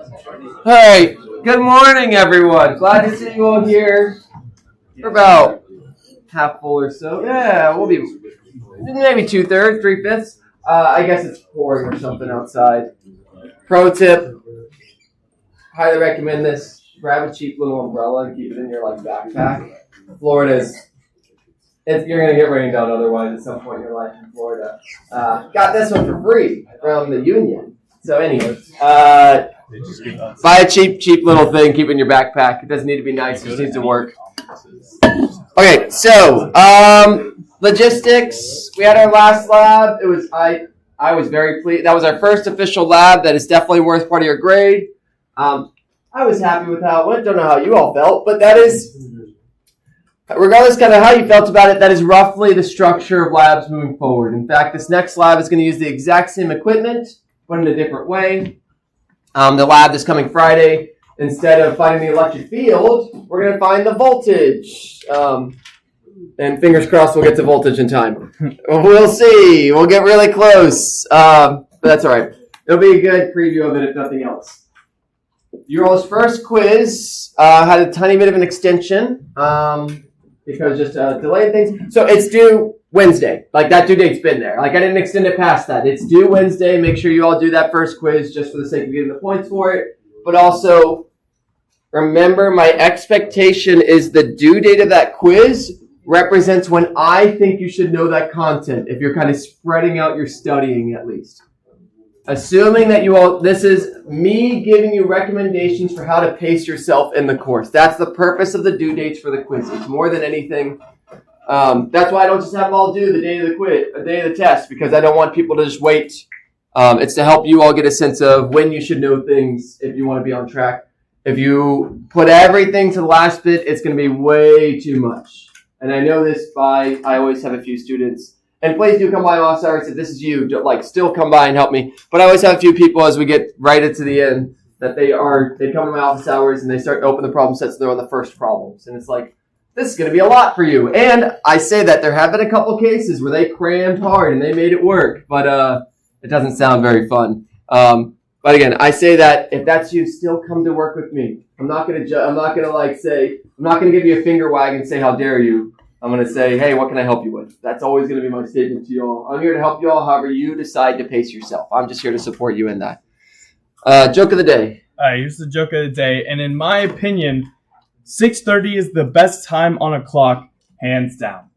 All right. Good morning, everyone. Glad to see you all here. We're about half full or so. Yeah, we'll be maybe 2/3, 3/5. I guess it's pouring or something outside. Pro tip: highly recommend this. Grab a cheap little umbrella and keep it in your backpack. You're gonna get rained out otherwise at some point in your life in Florida. Got this one for free from the union. So anyway, buy a cheap little thing, keep it in your backpack. It doesn't need to be nice, it just needs to work. Okay, so logistics. We had our last lab. I was very pleased. That was our first official lab. That is definitely worth part of your grade. I was happy with how it went. Don't know how you all felt, but that is, regardless kind of how you felt about it, that is roughly the structure of labs moving forward. In fact, this next lab is going to use the exact same equipment, but in a different way. The lab this coming Friday, instead of finding the electric field, we're going to find the voltage. And fingers crossed we'll get to voltage in time. We'll see. We'll get really close. But that's all right. It'll be a good preview of it if nothing else. Your all's first quiz had a tiny bit of an extension because just delayed things. So it's due Wednesday. That due date's been there. I didn't extend it past that. It's due Wednesday. Make sure you all do that first quiz just for the sake of getting the points for it. But also, remember, my expectation is the due date of that quiz represents when I think you should know that content, if you're kind of spreading out your studying at least. Assuming that this is me giving you recommendations for how to pace yourself in the course. That's the purpose of the due dates for the quizzes, more than anything. That's why I don't just have them all due the day of the quiz, the day of the test, because I don't want people to just wait. It's to help you all get a sense of when you should know things if you want to be on track. If you put everything to the last bit, it's going to be way too much. And I know this I always have a few students. And please do come by my office hours if this is you. Still come by and help me. But I always have a few people as we get right into the end that they come to my office hours and they start to open the problem sets and they're on the first problems. And it's this is going to be a lot for you. And I say that there have been a couple cases where they crammed hard and they made it work. But it doesn't sound very fun. But again, I say that if that's you, still come to work with me. I'm not going to give you a finger wag and say, how dare you. I'm going to say, hey, what can I help you with? That's always going to be my statement to you all. I'm here to help you all however you decide to pace yourself. I'm just here to support you in that. Joke of the day. All right, here's the joke of the day. And in my opinion, 6:30 is the best time on a clock, hands down.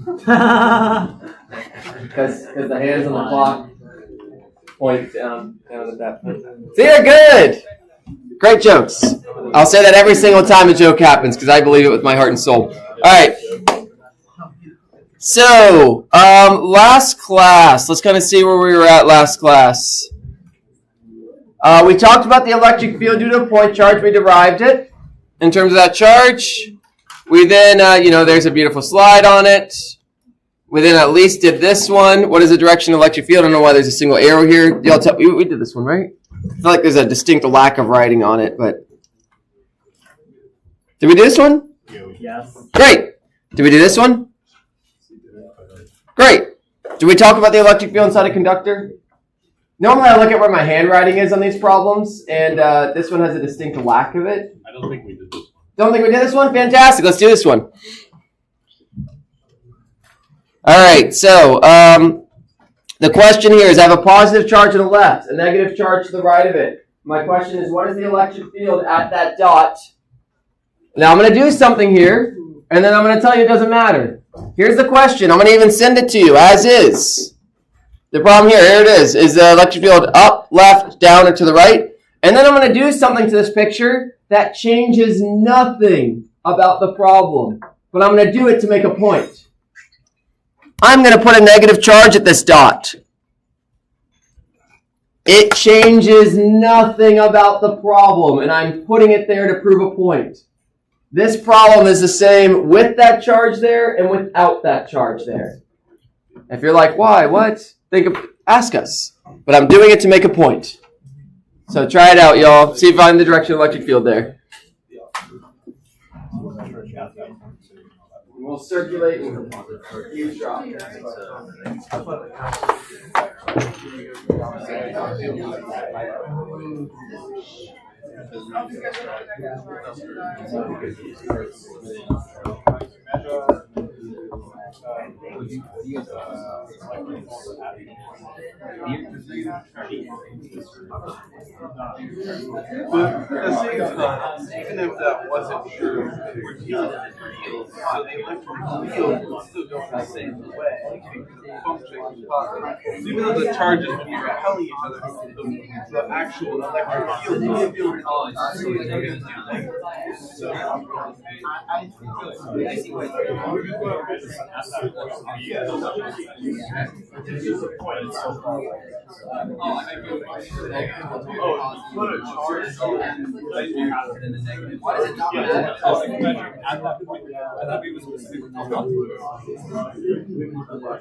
Because the hands on the clock point down at that point. So you're good. Great jokes. I'll say that every single time a joke happens because I believe it with my heart and soul. All right. So, last class. Let's kind of see where we were at last class. We talked about the electric field due to a point charge. We derived it in terms of that charge. We then, there's a beautiful slide on it. We then at least did this one. What is the direction of the electric field? I don't know why there's a single arrow here. We did this one, right? I feel like there's a distinct lack of writing on it, but... Did we do this one? Yes. Great. Did we do this one? Great. Did we talk about the electric field inside a conductor? Normally I look at where my handwriting is on these problems, and this one has a distinct lack of it. I don't think we did this one. Don't think we did this one? Fantastic. Let's do this one. All right. So the question here is I have a positive charge on the left, a negative charge to the right of it. My question is, what is the electric field at that dot? Now I'm going to do something here, and then I'm going to tell you it doesn't matter. Here's the question. I'm going to even send it to you as is. The problem here it is the electric field up, left, down, or to the right? And then I'm going to do something to this picture that changes nothing about the problem. But I'm going to do it to make a point. I'm going to put a negative charge at this dot. It changes nothing about the problem, and I'm putting it there to prove a point. This problem is the same with that charge there and without that charge there. If you're like, why, what? Ask us. But I'm doing it to make a point. So try it out, y'all. See if I find the direction of the electric field there. We'll circulate and eavesdrop. But at the same time, even if that wasn't true, we're dealing with fields, so the electric field will still go the same way. Function is positive. So even though the charges will be repelling each other, the actual electric field will still be negative. So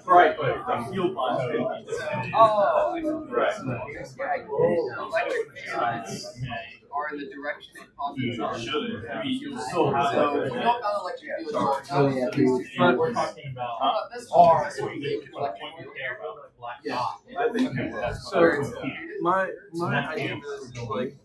Right, but the fuel lines could be different. Are in the direction of positive charge. Should. I mean, you'll still have So we don't have electric field charge. but we're talking about This R. one, this one, electric field charge. yeah, I think so. My idea is like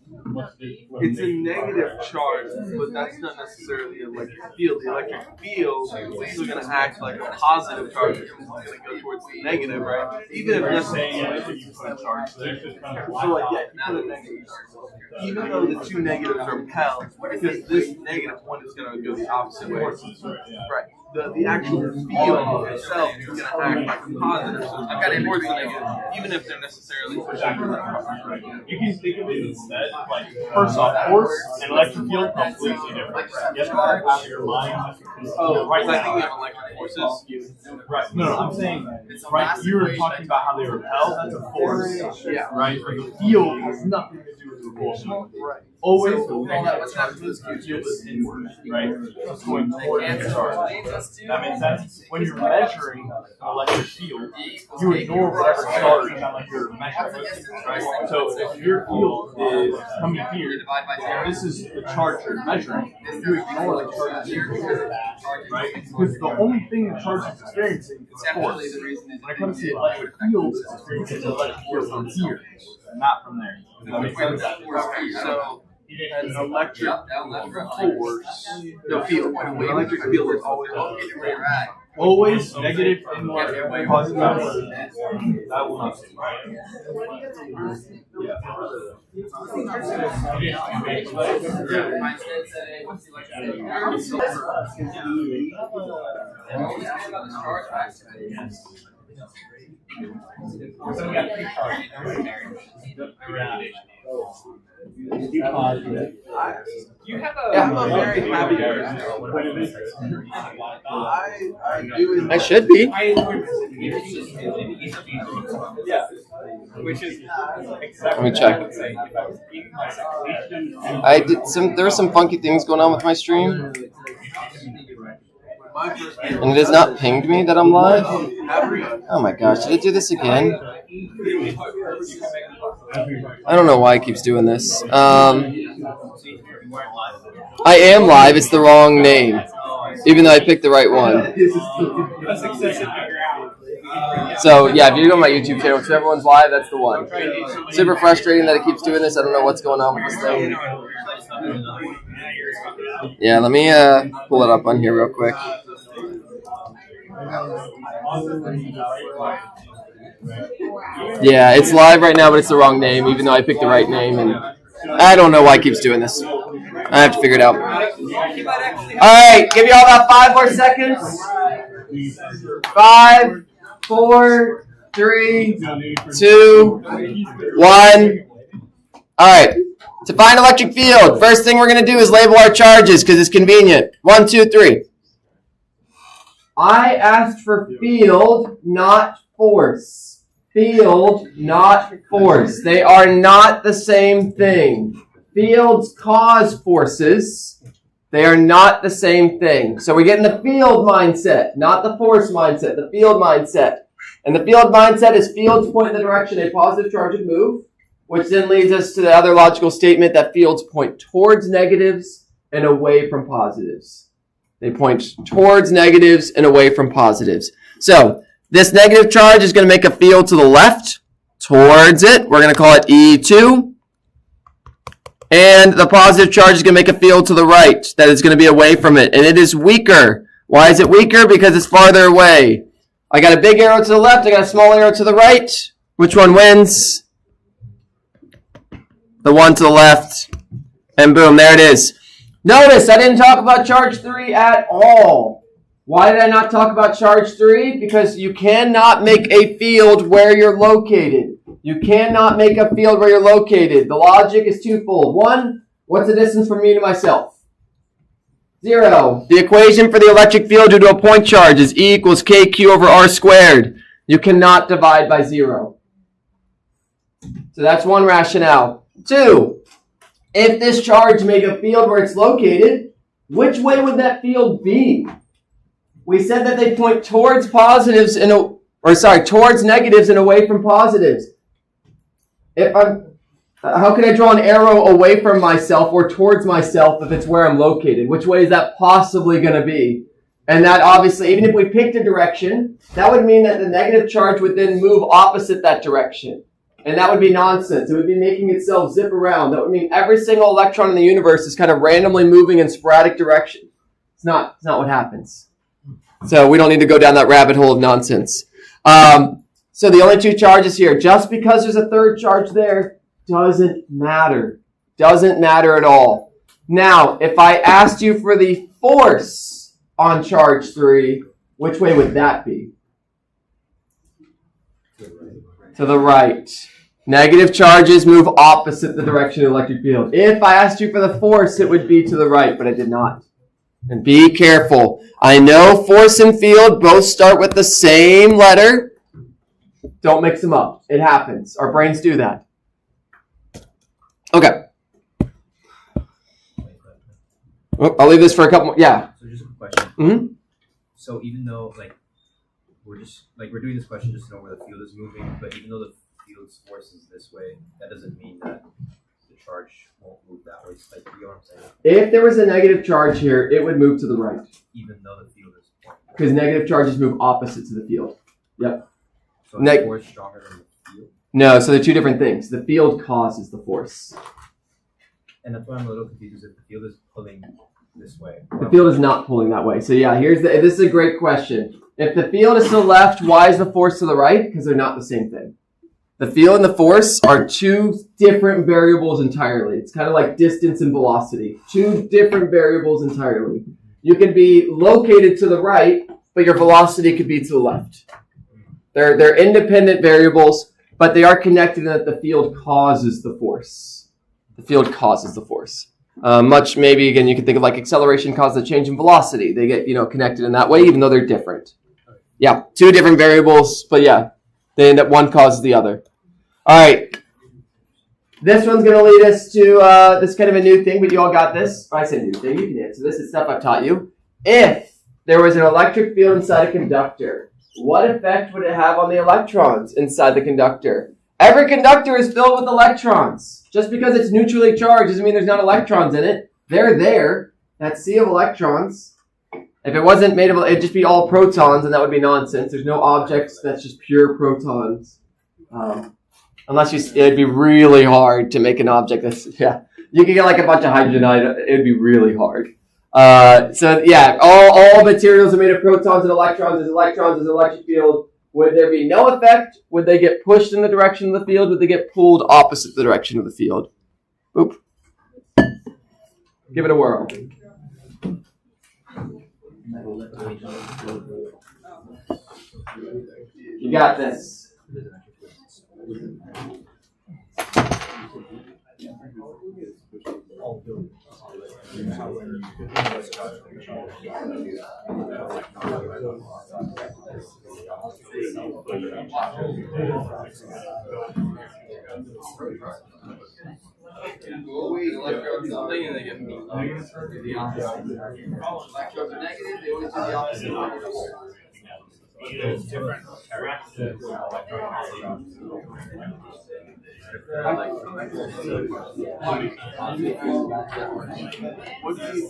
it's a negative charge, but that's not necessarily an electric field. The electric field is still going to act like a positive charge because it's going to go towards the negative, right? Even if that's saying you put a charge there. So like yeah, you put a negative. Even though the two negatives are repelled, because this negative one is going to go the opposite way. Right. The actual field itself is going to act like a positive, so it's got towards the negative, even if they're necessarily pushing. You can think of it instead like first off, force and electric field completely different. You have to have your mind. Oh, right I think we now. have electric forces. Right. No, I'm saying right. You were talking about how they repel. That's a force. Yeah. Right. But the field has nothing to do with repulsion. Right. Always the what's happening to this field is inward, right? It's going toward the charge. That makes sense. When you're measuring an electric field, you ignore whatever charge you're measuring, right? So if your field is coming here, and this is the charge you're measuring, you ignore the charge you're measuring, right? Because the only thing the charge is experiencing is force. When it comes to the electric field, it's experiencing the electric field from here, not from there. Does that make sense? So an electric force, no field. An electric field is always negative inward, positive outward. That will not be right. You have I'm a very happy person. I do. I should be. Yeah. Which is Let me check. I did some. There were some funky things going on with my stream, and it has not pinged me that I'm live. Oh my gosh! Did it do this again? I don't know why it keeps doing this. I am live. It's the wrong name, even though I picked the right one. So yeah, if you go to my YouTube channel, because everyone's live, that's the one. Super frustrating that it keeps doing this. I don't know what's going on with this thing. Yeah, let me pull it up on here real quick. Yeah, it's live right now, but it's the wrong name, even though I picked the right name, and I don't know why it keeps doing this. I have to figure it out. Alright, give you all about 5 more seconds. 5, 4, 3, 2, 1. Alright, to find electric field, first thing we're going to do is label our charges because it's convenient. 1, 2, 3. I asked for field, not force. Field, not force. They are not the same thing. Fields cause forces. They are not the same thing. So we're getting the field mindset, not the force mindset, the field mindset. And the field mindset is fields point in the direction a positive charge would move, which then leads us to the other logical statement that fields point towards negatives and away from positives. They point towards negatives and away from positives. So this negative charge is going to make a field to the left, towards it. We're going to call it E2. And the positive charge is going to make a field to the right that is going to be away from it. And it is weaker. Why is it weaker? Because it's farther away. I got a big arrow to the left. I got a small arrow to the right. Which one wins? The one to the left. And boom, there it is. Notice I didn't talk about charge 3 at all. Why did I not talk about charge 3? Because you cannot make a field where you're located. You cannot make a field where you're located. The logic is twofold. One, what's the distance from me to myself? 0. The equation for the electric field due to a point charge is E equals KQ over R squared. You cannot divide by 0. So that's one rationale. 2, if this charge made a field where it's located, which way would that field be? We said that they point towards positives towards negatives and away from positives. How can I draw an arrow away from myself or towards myself if it's where I'm located? Which way is that possibly going to be? And that obviously, even if we picked a direction, that would mean that the negative charge would then move opposite that direction. And that would be nonsense. It would be making itself zip around. That would mean every single electron in the universe is kind of randomly moving in sporadic direction. It's not what happens. So we don't need to go down that rabbit hole of nonsense. So the only 2 charges here. Just because there's a third charge there doesn't matter. Doesn't matter at all. Now, if I asked you for the force on charge 3, which way would that be? To the right. Negative charges move opposite the direction of the electric field. If I asked you for the force, it would be to the right, but I did not. And be careful. I know force and field both start with the same letter. Don't mix them up. It happens. Our brains do that. Okay. Oh, I'll leave this for a couple more. Yeah. So just a quick question. Mm-hmm. So even though we're doing this question just to know where the field is moving, but even though the field's force is this way, that doesn't mean that the charge won't move that way. Like, you know what I'm saying? If there was a negative charge here, it would move to the right. Even though the field is pointing. Because negative charges move opposite to the field. Yep. So is the force stronger than the field? No, so they're 2 different things. The field causes the force. And that's why I'm a little confused if the field is pulling this way. The field is not pulling that way. So yeah, this is a great question. If the field is to the left, why is the force to the right? Because they're not the same thing. The field and the force are 2 different variables entirely. It's kind of like distance and velocity. 2 different variables entirely. You can be located to the right, but your velocity could be to the left. They're independent variables, but they are connected in that the field causes the force. The field causes the force. Much maybe, again, you can think of like acceleration causes a change in velocity. They get, connected in that way, even though they're different. Yeah, 2 different variables, but yeah, they end up one causes the other. All right. This one's going to lead us to this kind of a new thing, but you all got this. I said new thing. You can answer this. It's stuff I've taught you. If there was an electric field inside a conductor, what effect would it have on the electrons inside the conductor? Every conductor is filled with electrons. Just because it's neutrally charged doesn't mean there's not electrons in it. They're there. That sea of electrons. If it wasn't made of, it'd just be all protons, and that would be nonsense. There's no objects that's just pure protons. It'd be really hard to make an object that's, you could get like a bunch of hydrogen, it'd be really hard. All materials are made of protons and electrons. There's electrons, there's an electric field. Would there be no effect? Would they get pushed in the direction of the field? Would they get pulled opposite the direction of the field? Oop. Give it a whirl. You got this. Electrons are negative, they always do the opposite. electric field. What do you?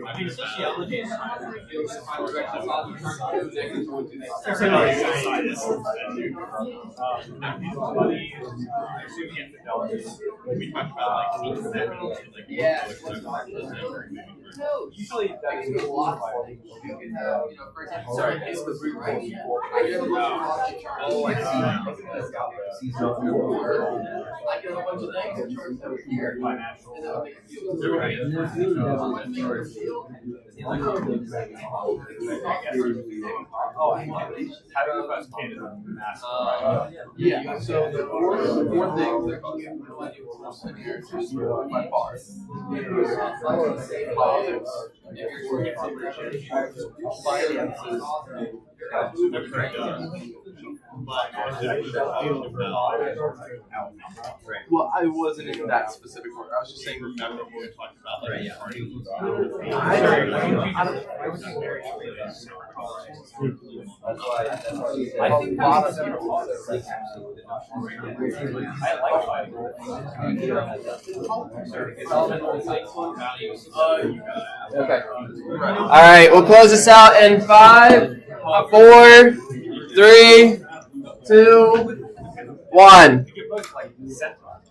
I think sociology is we talked about usually Sorry. Oh, I see. I get a bunch of negative charges over here. Yeah. So the four things that can get by far. Well, I wasn't in that specific order. I was just saying. Right, yeah. I think a lot of people. Okay. All right, we'll close this out in 5, 4, 3, 2, 1.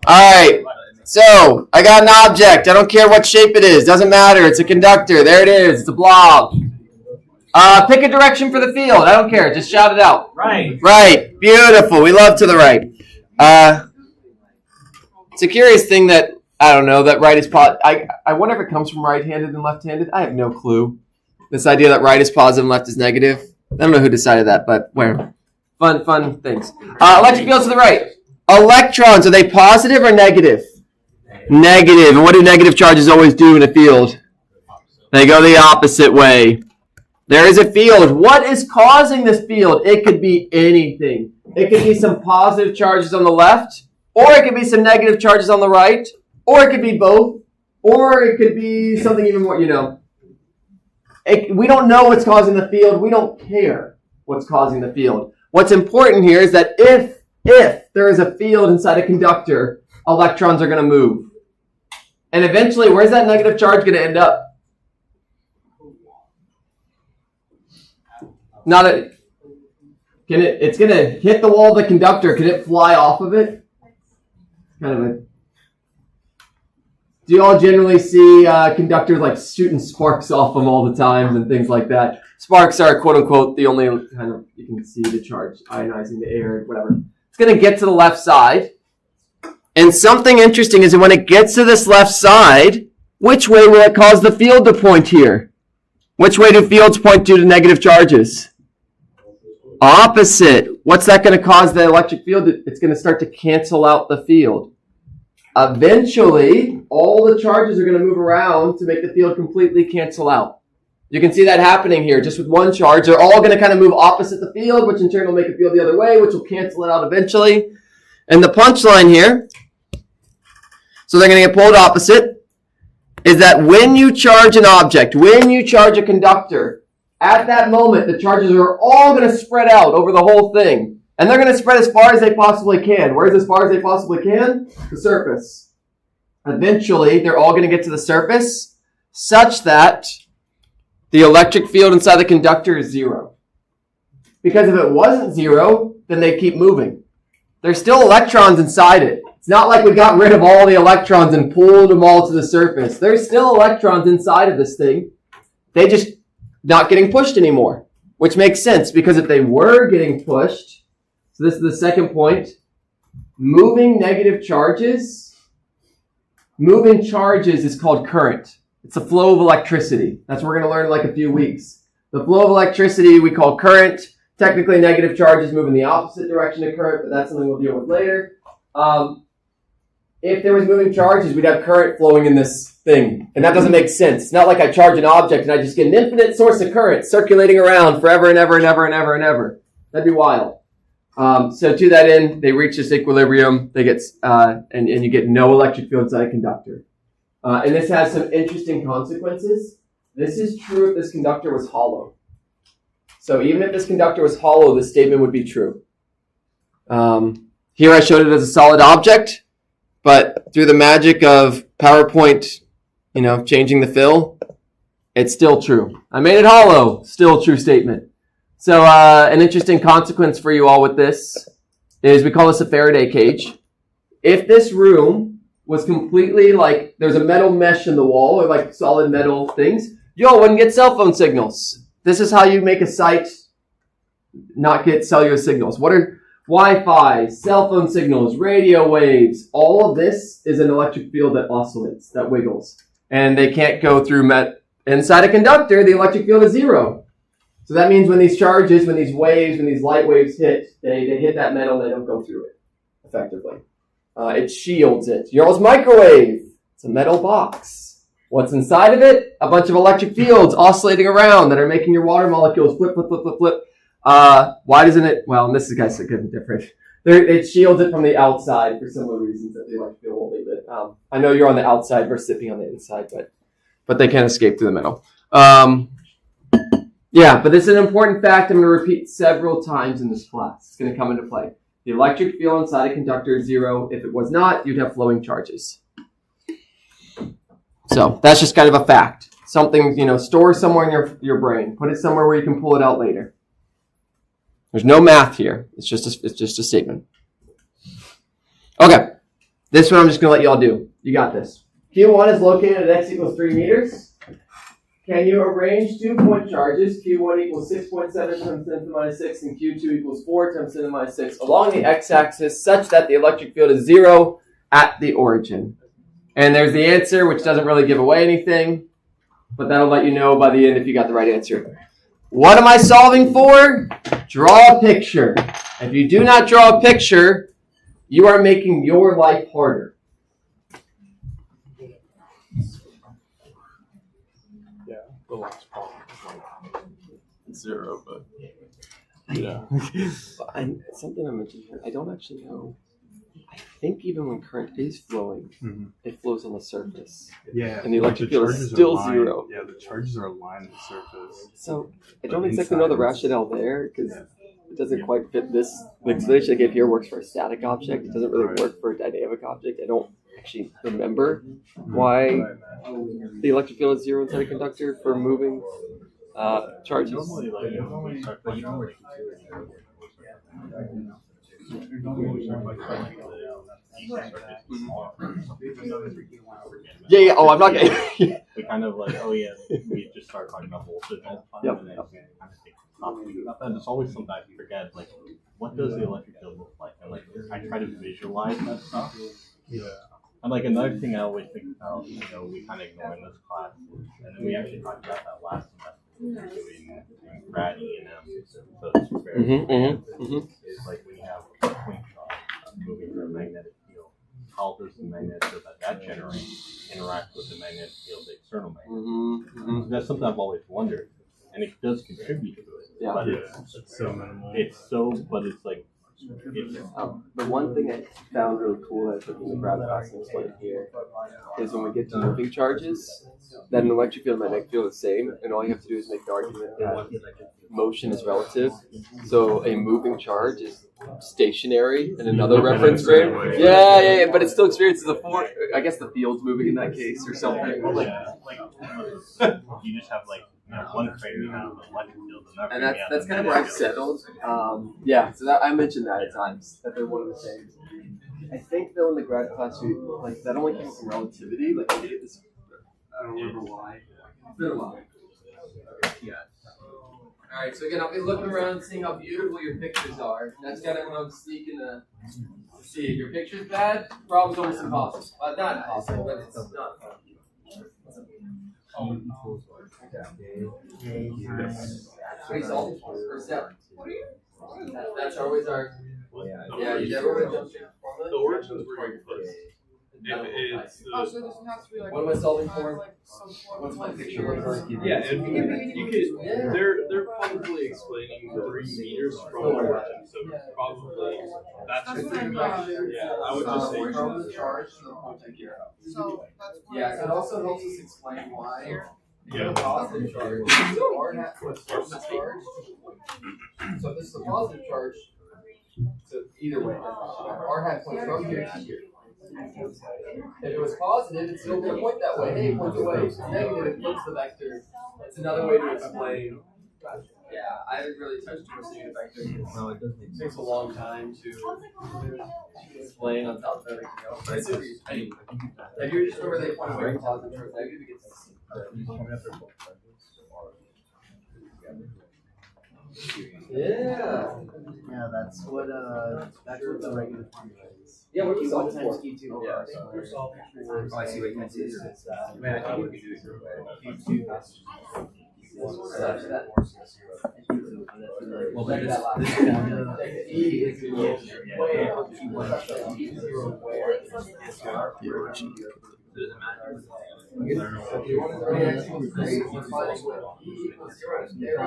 All right. So I got an object. I don't care what shape it is. Doesn't matter. It's a conductor. There it is. It's a blob. Pick a direction for the field. I don't care. Just shout it out. Right. Right. Beautiful. We love to the right. It's a curious thing that I don't know that right is I wonder if it comes from right-handed and left-handed. I have no clue. This idea that right is positive and left is negative. I don't know who decided that, but where? Fun things. Electric field to the right. Electrons, are they positive or negative? Negative. And what do negative charges always do in a field? They go the opposite way. There is a field. What is causing this field? It could be anything. It could be some positive charges on the left, or it could be some negative charges on the right, or it could be both, or it could be something even more, we don't know what's causing the field. We don't care what's causing the field. What's important here is that if there is a field inside a conductor, electrons are going to move. And eventually, where's that negative charge going to end up? It's going to hit the wall of the conductor. Can it fly off of it? Do you all generally see conductors like shooting sparks off them all the time and things like that? Sparks are quote unquote the only kind of, you can see the charge ionizing the air, whatever. It's going to get to the left side. And something interesting is that when it gets to this left side, which way will it cause the field to point here? Which way do fields point due to negative charges? Opposite. What's that going to cause the electric field? It's going to start to cancel out the field. Eventually, all the charges are going to move around to make the field completely cancel out. You can see that happening here. Just with one charge, they're all going to kind of move opposite the field, which in turn will make it field the other way, which will cancel it out eventually. And the punchline here, so they're going to get pulled opposite, is that when you charge an object, when you charge a conductor, at that moment, the charges are all going to spread out over the whole thing. And they're going to spread as far as they possibly can. Where's as far as they possibly can? The surface. Eventually, they're all going to get to the surface such that the electric field inside the conductor is zero. Because if it wasn't zero, then they keep moving. There's still electrons inside it. It's not like we got rid of all the electrons and pulled them all to the surface. There's still electrons inside of this thing. They just not getting pushed anymore, which makes sense because if they were getting pushed, so this is the second point, moving charges is called current. It's the flow of electricity. That's what we're going to learn in like a few weeks. The flow of electricity we call current. Technically, negative charges move in the opposite direction of current, but that's something we'll deal with later. If there was moving charges, we'd have current flowing in this thing. And that doesn't make sense. It's not like I charge an object and I just get an infinite source of current circulating around forever and ever and ever and ever and ever. That'd be wild. So to that end, they reach this equilibrium. They get and you get no electric field inside a conductor. And this has some interesting consequences. This is true if this conductor was hollow. So even if this conductor was hollow, this statement would be true. Here I showed it as a solid object, but through the magic of PowerPoint, changing the fill, it's still true. I made it hollow, still true statement. So an interesting consequence for you all with this is we call this a Faraday cage. If this room was completely like there's a metal mesh in the wall or like solid metal things, you all wouldn't get cell phone signals. This is how you make a site not get cellular signals. What are Wi-Fi, cell phone signals, radio waves? All of this is an electric field that oscillates, that wiggles. And they can't go through inside a conductor, the electric field is zero. So that means when these charges, when these waves, when these light waves hit, they hit that metal, they don't go through it effectively. It shields it. Your all's microwave, it's a metal box. What's inside of it? A bunch of electric fields oscillating around that are making your water molecules flip, flip, flip, flip, flip. Why doesn't it? Well, this is kind of different. It shields it from the outside for similar reasons that the electric field won't leave it. I know you're on the outside versus it being on the inside, but they can't escape through the middle. Yeah, but this is an important fact I'm going to repeat several times in this class. It's going to come into play. The electric field inside a conductor is zero. If it was not, you'd have flowing charges. So that's just kind of a fact. Something, store somewhere in your brain. Put it somewhere where you can pull it out later. There's no math here. It's just a statement. Okay. This one I'm just going to let you all do. You got this. Q1 is located at x equals 3 meters. Can you arrange 2-point charges? Q1 equals 6.7 times 10 to the minus 6 and Q2 equals 4 times 10 to the minus 6 along the x-axis such that the electric field is 0 at the origin. And there's the answer, which doesn't really give away anything, but that'll let you know by the end if you got the right answer. What am I solving for? Draw a picture. If you do not draw a picture, you are making your life harder. The last problem is 0, but yeah. Something I mentioned here, I don't actually know. I think even when current is flowing, it flows on the surface. Yeah. And the electric field is still 0. Yeah, the charges are aligned with the surface. So I don't exactly know the rationale there because it doesn't quite fit this. The explanation I gave here works for a static object. It doesn't really work for a dynamic object. I don't actually remember why the electric field is 0 inside a conductor for moving charges. Yeah. Oh, I'm not getting. We kind of we just start talking about voltage all the time. And then kind of take topic about that. It's always something I forget. What does the electric field look like? And I try to visualize that stuff. Yeah. And another thing I always think about, we kind of ignore in this class, and then we actually talked about that last semester doing grad E&M. So it's very is when you have a point charge moving through a magnetic field, how does the magnetic field that generates interact with the magnetic field, the external magnetic field? That's something I've always wondered, and it does contribute to it. Yeah. But It's so minimal. The one thing I found really cool that I took in the grad class and explained here is when we get to moving charges, that an electric field and magnetic field are the same, and all you have to do is make the argument that motion is relative. So a moving charge is stationary in another reference frame. Yeah, but it still experiences a force. I guess the field's moving in that case or something. You just have one frame you have an electric field, And that's kind of where I've settled. So I mentioned that at times, that they're one of the same. I think though in the grad class, that only came from relativity. I did this, I don't remember why. It's been a while. Yeah. Alright, so again, I'll be looking around seeing how beautiful your pictures are. That's kind of when I'm sneaking to see if your picture's bad, problem's almost impossible. Not impossible, but it's not fun. Pretty salty or sour. That's always our. Yeah, you never would have jumped in. The origin's where you put If it's Oh, so it doesn't have to be like. What am I solving for? Like some form What's of my like picture look like? yeah, you could. They're probably explaining 3 meters from origin, so probably that's That's just what I pretty thought. much. Yeah, I would just say. From the charge to the point I care of. So that's why. Yeah, so it also helps us explain why. Yeah. Positive charge. So R hat was from the charge. So if this is a positive charge, so either way, R hat points from here to here. If it was positive, it's still going to point that way. Hey, it points away. If it's negative, it flips the vector. It's another way to explain. Yeah, I haven't really touched too much unit vector. No, it doesn't. It takes a long time to explain on top of everything else. Right? So if you just remember they point away from positive towards negative, it gets. Yeah. Yeah, that's what the regular formula is. Yeah, what are we solving Times for? Q2 Yeah. over Oh, I see what you can see. Man, I think we can do it your way. Such that. Well, but This E is equal to where? Zero where? doesn't matter. So we want to throw X equals 3, we're finding what E equals 0 is there.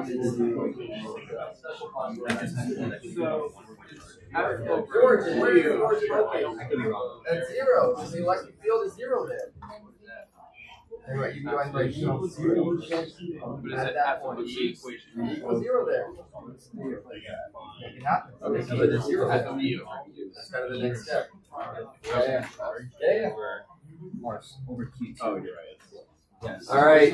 Origin, where is the origin located? I could be wrong. At 0, because the electric field is 0 there. Anyway, you can go ahead and write E equals 0. At that point, E equals 0 there. Make it happen. Okay, so the 0 has to be. That's kind of the next step. Yeah. Over Q2. Oh, you're right. Yes. All right.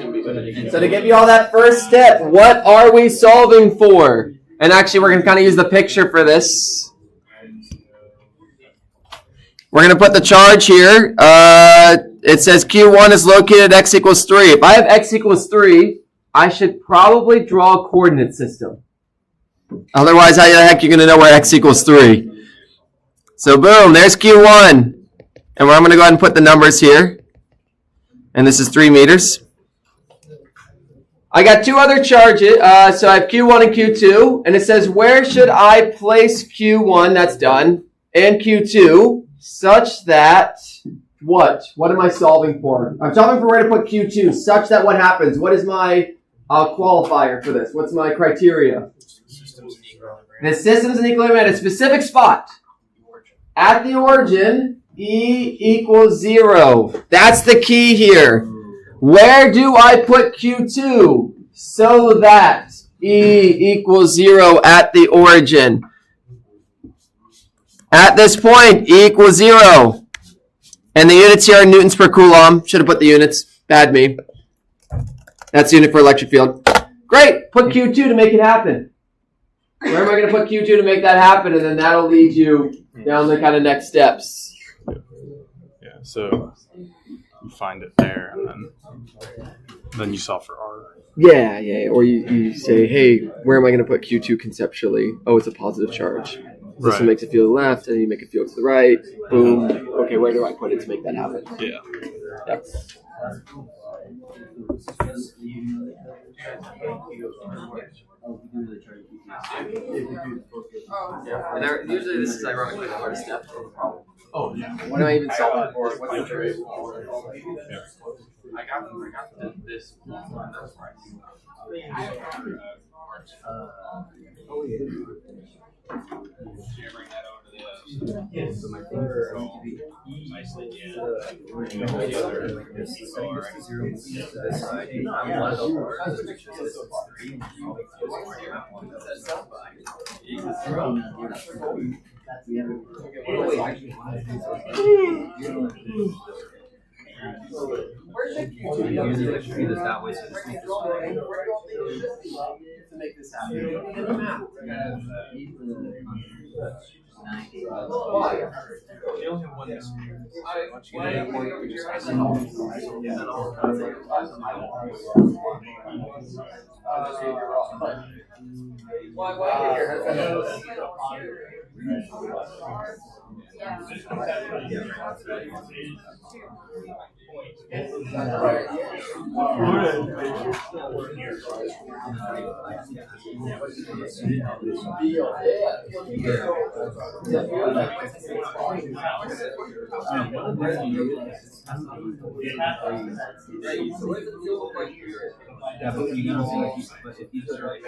So to give you all that first step, what are we solving for? And actually, we're going to kind of use the picture for this. We're going to put the charge here. It says Q1 is located at x equals 3. If I have x equals 3, I should probably draw a coordinate system. Otherwise, how the heck are you going to know where x equals 3? So boom, there's Q1. And I'm going to go ahead and put the numbers here. And this is 3 meters. I got 2 other charges. So I have Q1 and Q2. And it says, where should I place Q1? That's done. And Q2 such that what? What am I solving for? I'm solving for where to put Q2 such that what happens? What is my qualifier for this? What's my criteria? The system's in equilibrium at a specific spot. At the origin, E equals 0. That's the key here. Where do I put Q2 so that E equals 0 at the origin? At this point, E equals 0. And the units here are newtons per coulomb. Should have put the units. Bad me. That's the unit for electric field. Great. Put Q2 to make it happen. Where am I going to put Q2 to make that happen? And then that'll lead you down the kind of next steps. Yeah, so you find it there, and then you solve for R. Yeah. Or you say, hey, where am I going to put Q2 conceptually? Oh, it's a positive charge. This one makes it feel to the left, and you make it feel to the right. Boom. Okay, where do I put it to make that happen? Yeah. Yep. Yeah. And usually this is ironically the hardest step of the problem. Oh, yeah. What am I even solving for? What's the trade? I got this. So my fingers are going to be nicely the other this is 0 to this side. I'm one of the words, which is this is 3. Using electric field is that way, so this makes this way. To make this happen. Why? They only have one Why here? Yeah, but you know, but if these are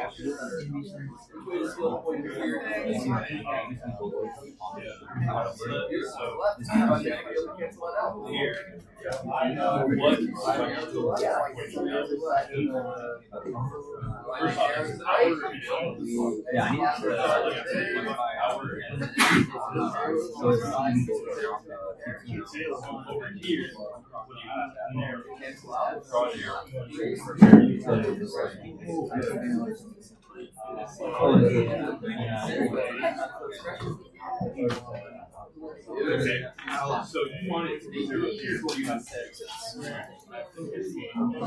yeah, I need Okay. So you want it to be 0 here. You have 6. So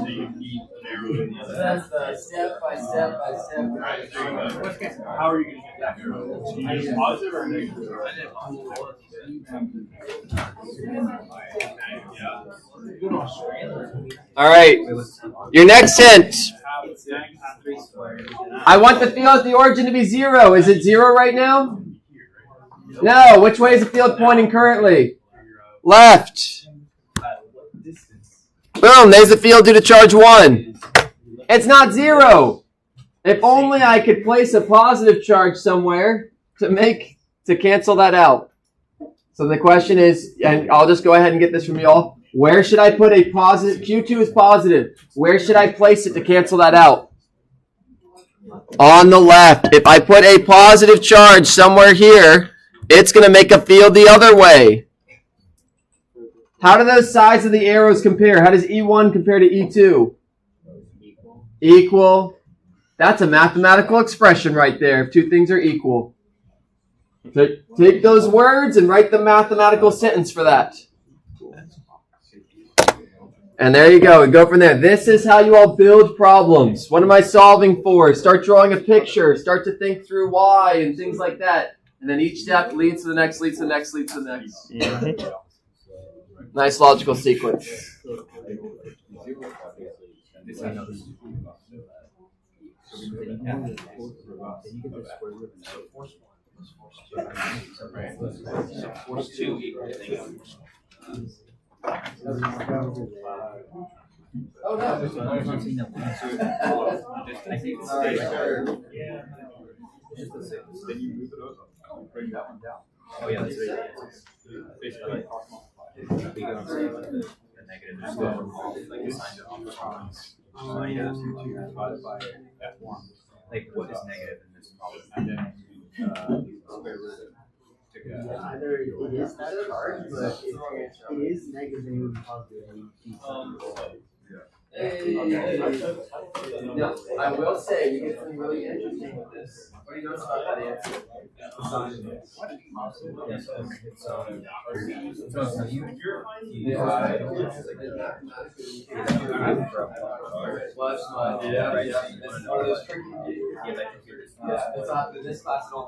you need to narrow it. That's the step by step by step. Alright, there you go. How are you going to get that narrow? So you use positive or negative? All right. Your next hint. I want the field at the origin to be 0. Is it 0 right now? No. Which way is the field pointing currently? Left. Boom. There's the field due to charge 1. It's not 0. If only I could place a positive charge somewhere to cancel that out. So the question is, and I'll just go ahead and get this from y'all. Where should I put a positive? Q2 is positive. Where should I place it to cancel that out? On the left. If I put a positive charge somewhere here, it's going to make a field the other way. How do those sides of the arrows compare? How does E1 compare to E2? Equal. That's a mathematical expression right there. If two things are equal. Take those words and write the mathematical sentence for that. And there you go. We go from there. This is how you all build problems. What am I solving for? Start drawing a picture. Start to think through why and things like that. And then each step leads to the next, leads to the next, leads to the next. Mm-hmm. Nice logical sequence. Force 2 equals Oh, no. Then you move it over. Bring that one down. Oh yeah, that's right. Basically like the negative is like assigned to opposites. So you have to divide by F1. Like what is negative in this problem? And then square root it. Either it is that charge, but it is negative and positive. No, I will say you get something really interesting with this. What do you notice about that answer? This class don't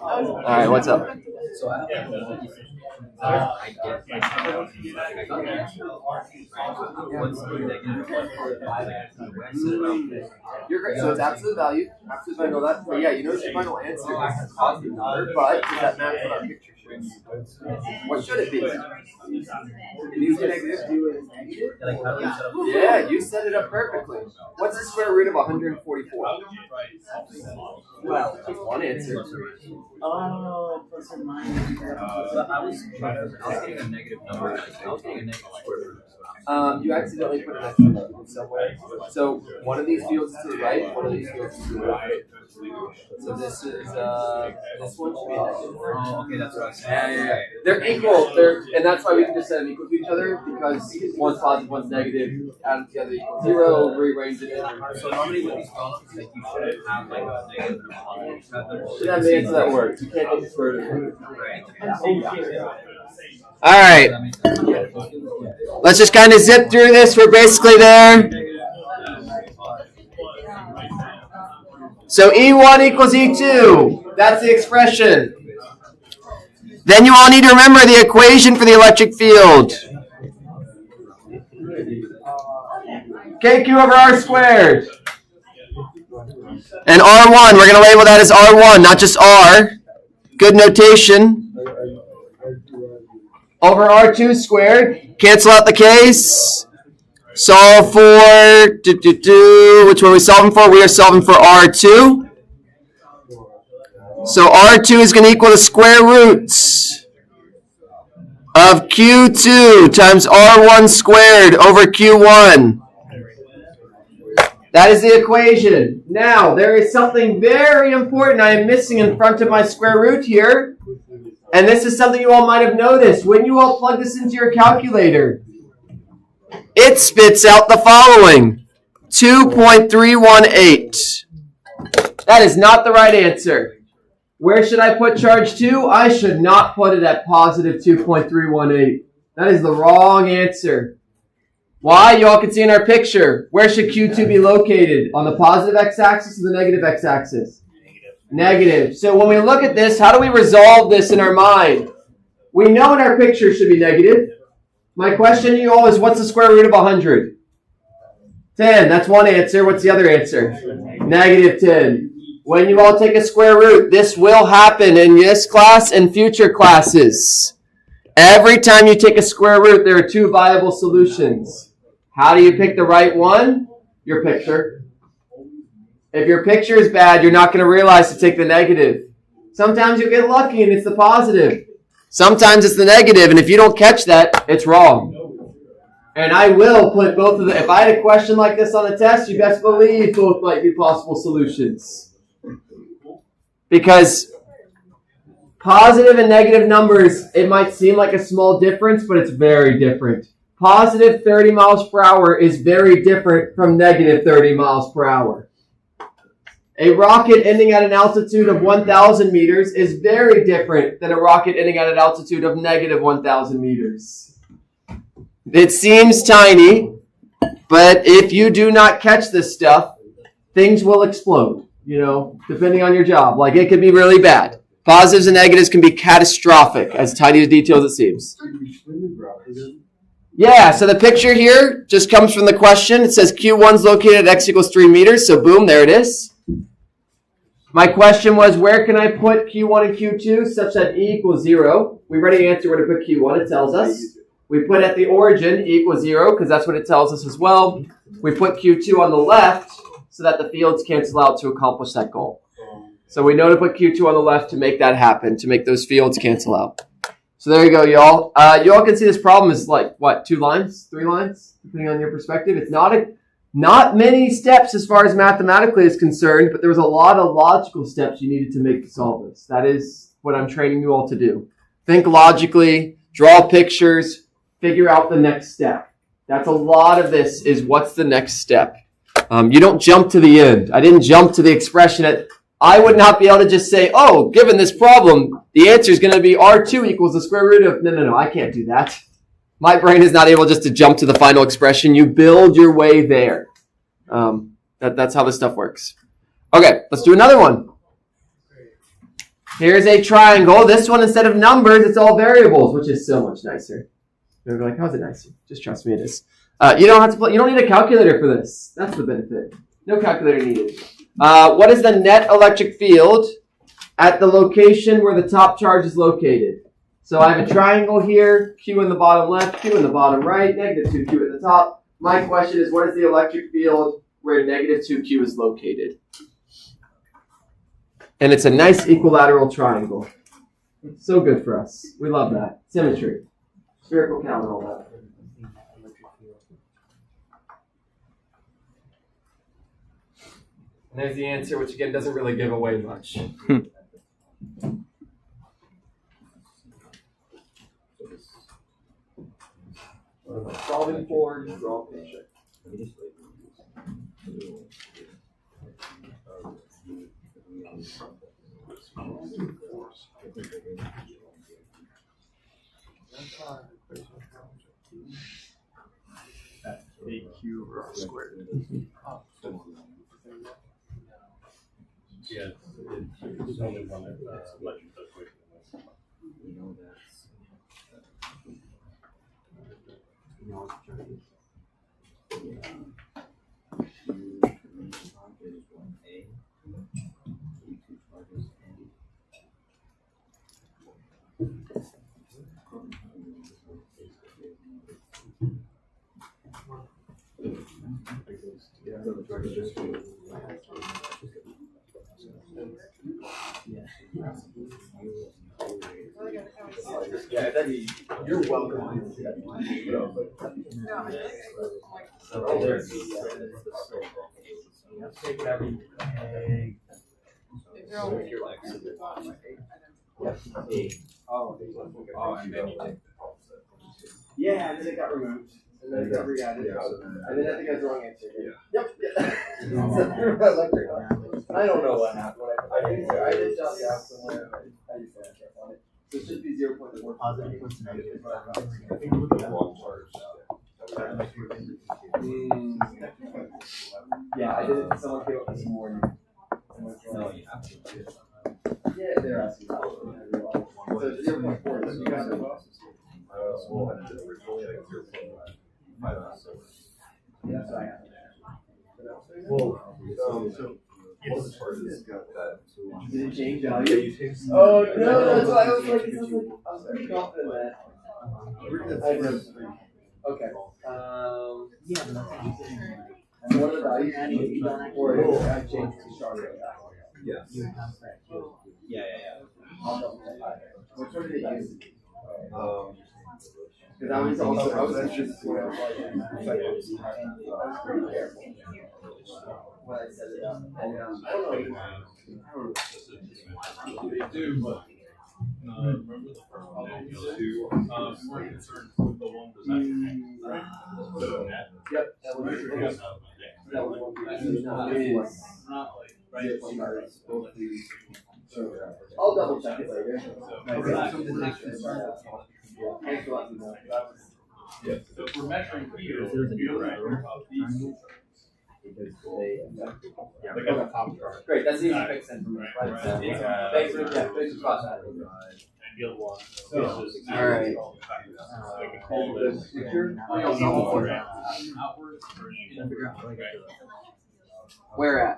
All right, what's up? So I get what's the negative? You're great. So it's absolute value. Absolute value, know that. But yeah, you notice your final answer is a positive number, but does that match what our picture shows? What should it be? It needs to be negative. Yeah, you set it up perfectly. What's the square root of 144? Well, one answer. Oh, plus or minus. But I was getting a negative number. I was getting a negative square root. You accidentally put an extra in somewhere. So one of these fields is to the right, one of these fields is to the right. So this is this one should be negative. Oh, okay, that's what I was saying. Yeah. They're equal. And that's why we can just set them equal to each other because one's positive, one's negative. Add them together equals 0. Rearrange it. So normally with these functions, like you shouldn't have like a negative and a positive. You should have them- Should have the answer that works. You can't get the square root of it. Right. All right. Let's just kind of zip through this. We're basically there. So E1 equals E2. That's the expression. Then you all need to remember the equation for the electric field. KQ over R squared. And R1, we're going to label that as R1, not just R. Good notation. Over R2 squared. Cancel out the case. Solve for, which one are we solving for? We are solving for R2. So R2 is going to equal the square roots of Q2 times R1 squared over Q1. That is the equation. Now, there is something very important I am missing in front of my square root here. And this is something you all might have noticed. When you all plug this into your calculator, it spits out the following. 2.318. That is not the right answer. Where should I put charge 2? I should not put it at positive 2.318. That is the wrong answer. Why? You all can see in our picture. Where should Q2 be located? On the positive x-axis or the negative x-axis? Negative. So when we look at this, how do we resolve this in our mind? We know in our picture it should be negative. My question to you all is, what's the square root of 100? 10. That's one answer. What's the other answer? Negative 10. When you all take a square root, this will happen in this class and future classes. Every time you take a square root, there are two viable solutions. How do you pick the right one? Your picture. If your picture is bad, you're not going to realize to take the negative. Sometimes you'll get lucky and it's the positive. Sometimes it's the negative, and if you don't catch that, it's wrong. And I will put both of them. If I had a question like this on the test, you best believe both might be possible solutions. Because positive and negative numbers, it might seem like a small difference, but it's very different. Positive 30 miles per hour is very different from negative 30 miles per hour. A rocket ending at an altitude of 1,000 meters is very different than a rocket ending at an altitude of negative 1,000 meters. It seems tiny, but if you do not catch this stuff, things will explode, depending on your job. Like, it could be really bad. Positives and negatives can be catastrophic, as tiny a detail as it seems. Yeah, so the picture here just comes from the question. It says Q1 is located at x equals 3 meters, so boom, there it is. My question was, where can I put Q1 and Q2 such that E equals 0? We already answered where to put Q1, it tells us. We put at the origin E equals 0, because that's what it tells us as well. We put Q2 on the left so that the fields cancel out to accomplish that goal. So we know to put Q2 on the left to make that happen, to make those fields cancel out. So there you go, y'all. Y'all can see this problem is like, 2 lines? 3 lines? Depending on your perspective. It's not many steps as far as mathematically is concerned, but there was a lot of logical steps you needed to make to solve this. That is what I'm training you all to do. Think logically, draw pictures, figure out the next step. That's a lot of this is what's the next step. You don't jump to the end. I didn't jump to the expression. I would not be able to just say, oh, given this problem, the answer is going to be R2 equals the square root of... No, I can't do that. My brain is not able just to jump to the final expression. You build your way there. That's how this stuff works. Okay, let's do another one. Here's a triangle. This one, instead of numbers, it's all variables, which is so much nicer. You're like, how's it nicer? Just trust me, it is. You don't need a calculator for this. That's the benefit. No calculator needed. What is the net electric field at the location where the top charge is located? So I have a triangle here, Q in the bottom left, Q in the bottom right, negative 2Q at the top. My question is, what is the electric field where negative 2Q is located? And it's a nice equilateral triangle. So good for us. We love that. Symmetry. Spherical count and all that. And there's the answer, which again doesn't really give away much. What am I solving for? Draw a picture. AQ squared. Yeah, it's only one that electric does quick. You know that's. Yeah, that'd be. You're welcome. Take whatever you If they're all Oh, and then you take. Yeah, and then it got removed. And then it got re-added. And then I think I was the wrong answer. Yep. I don't know what happened. I think so. I did jot down somewhere. I just can't find it. So it should be 0.4. Positive plus negative. Yeah, I did it. Someone came up this morning. Yeah, they're asking. So it's 0.4. So you guys are well. Yeah, that's what I have. Did it change value? Oh no, that's why I was like, I was pretty confident in that. I just, okay. Yeah, but that's interesting. What are the values? Or I changed to stronger. Yes. You would have that. Yeah. I'll double check. Which one did it use? Because I was also just when I was I was pretty careful when I set it up. And I don't know. They do, but remember the first one? We were concerned with the one design, right? So Yep, that was that was one. It is not like right. I'll double check it later. Yeah. So if we're measuring field right? They got the top chart. Great, that's easy to fix then. Thanks for that. Field one. All right. Where at?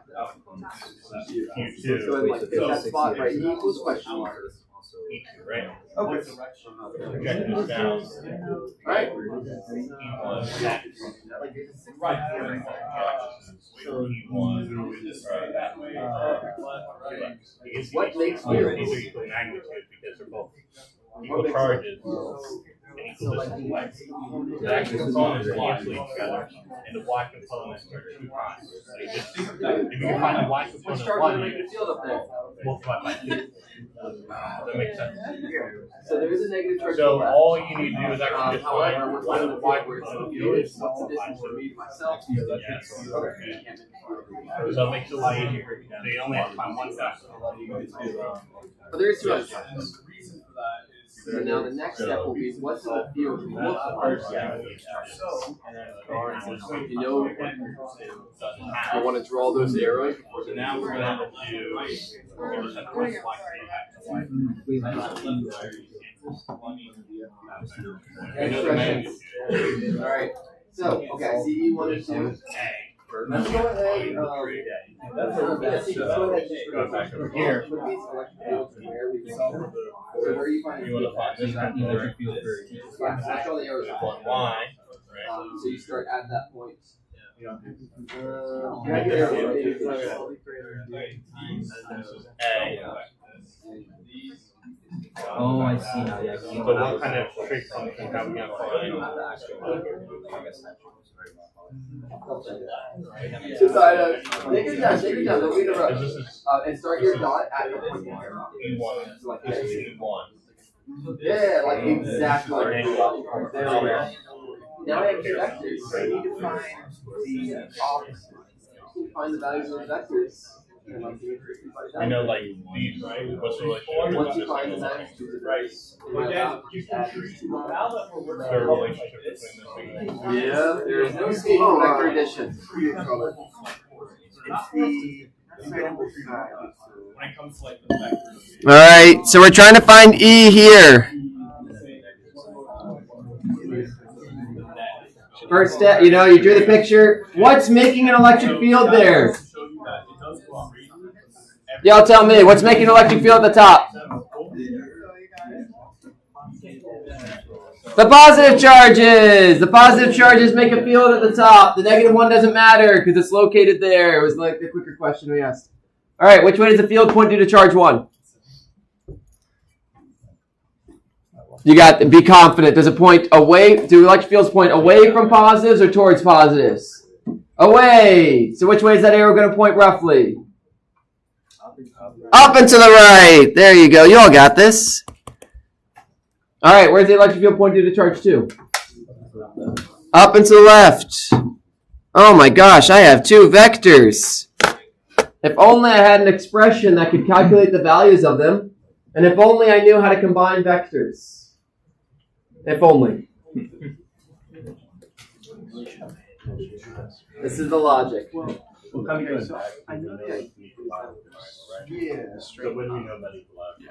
So like that spot right equals question mark. Right? Okay. Projecting this down. Right. What makes These are you? equal magnitude because they're both equal charges. And equal distance. The x components cancel each other, and the y components are 2 times. So you just, if you can find the y Which component charge one, will make you the field up there? multiply by 2. Does that make sense? So there is a negative charge. So all you need to do is actually just However, find what's what the the y field where it's the component field is. is? What's the distance from me to myself? Yes. Okay. So it makes it a lot easier. So you only have to find one factor. But there is 2 other charges. So now the next step will be what's the field we look for? You know, I want to draw those arrows. So now we're going to do. We're going to set the y All right. So okay, I see E1 and 2. Let's go ahead. Let's go ahead. Go back over here. So where are you finding? You want to find this one here. Yeah, so that's all the arrows. One y. So you start at that point. A. Oh, I see now. Yeah. So what kind of trig function have we got to find? Take it down, take it down. Don't be in a rush. And start your dot at the point. So like this. Yeah, like exactly. There we go. Now I have two vectors. So I need to find the opposite. Find the values of the vectors. I know, like these, right? What's the relationship? Once you find the values of the vectors, Their relationship between the two. yeah, there is no escape from vector addition. It's the When it comes to like the vectors. All right, so we're trying to find E here. First step, you know, you drew the picture. What's making an electric field there? Y'all tell me, what's making an electric field at the top? The positive charges! The positive charges make a field at the top. The negative one doesn't matter because it's located there. It was like the quicker question we asked. All right, which way does the field point due to charge 1? You got to be confident. Does it point away? Do electric fields point away from positives or towards positives? Away. So which way is that arrow going to point roughly? Up and to the right. There you go. You all got this. All right, where's the electric field point due to charge 2? Up and to the left. Oh my gosh, I have 2 vectors. If only I had an expression that could calculate the values of them, and if only I knew how to combine vectors. If only. This is the logic. Okay, so I know that. Yeah, So when we know that it's left,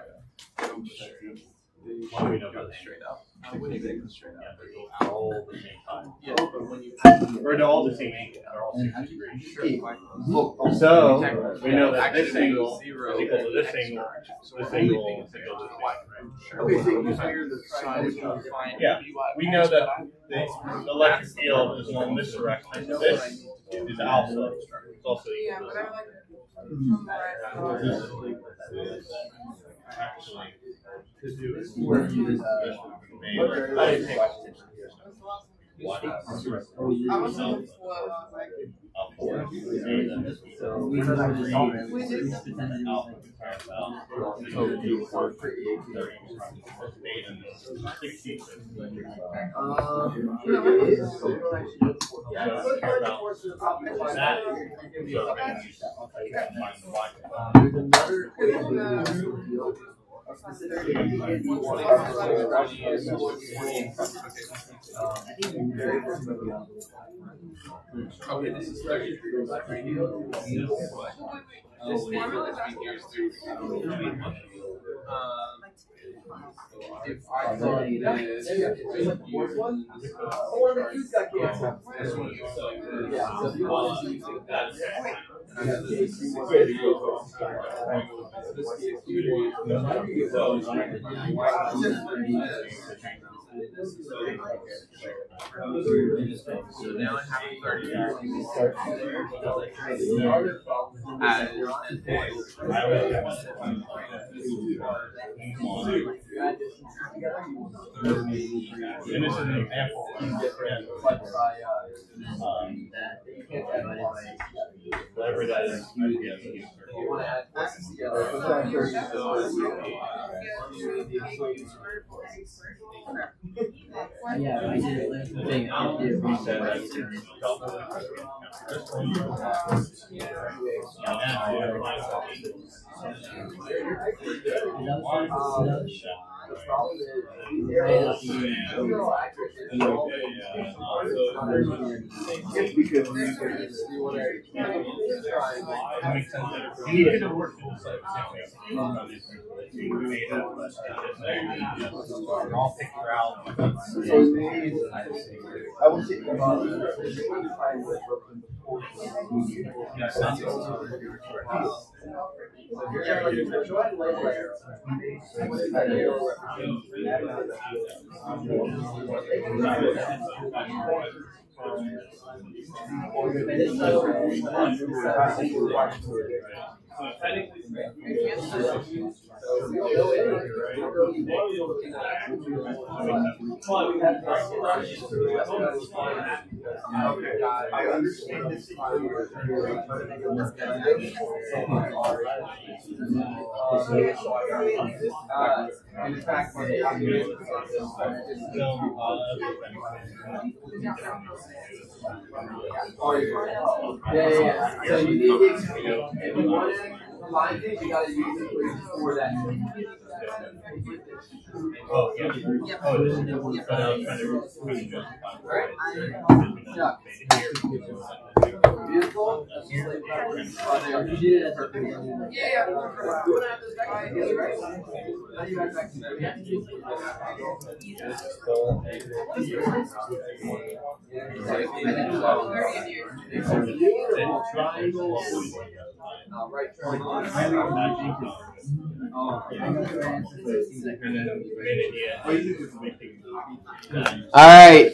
when we know that it's straight up. Yeah, they're all the same time. Or they're all the same angle. They're all 60 degrees. So we know that this angle is equal to this angle. This angle is equal to this angle, right? Okay, so you figure the side is going to find. Yeah, we know that the electric field is along this direction. This is alpha. It's also equal to this. Actually, to do is Okay, this is 30 degrees. This formula is if I thought so now I have 30 and this is an example. Whatever that is. Yeah, I did it last thing. I did it wrong. I will take about I understand this. In fact, yeah. So you need to, if you want to combine things, you gotta use equations for that. Yeah. Beautiful. You did it as a right All right.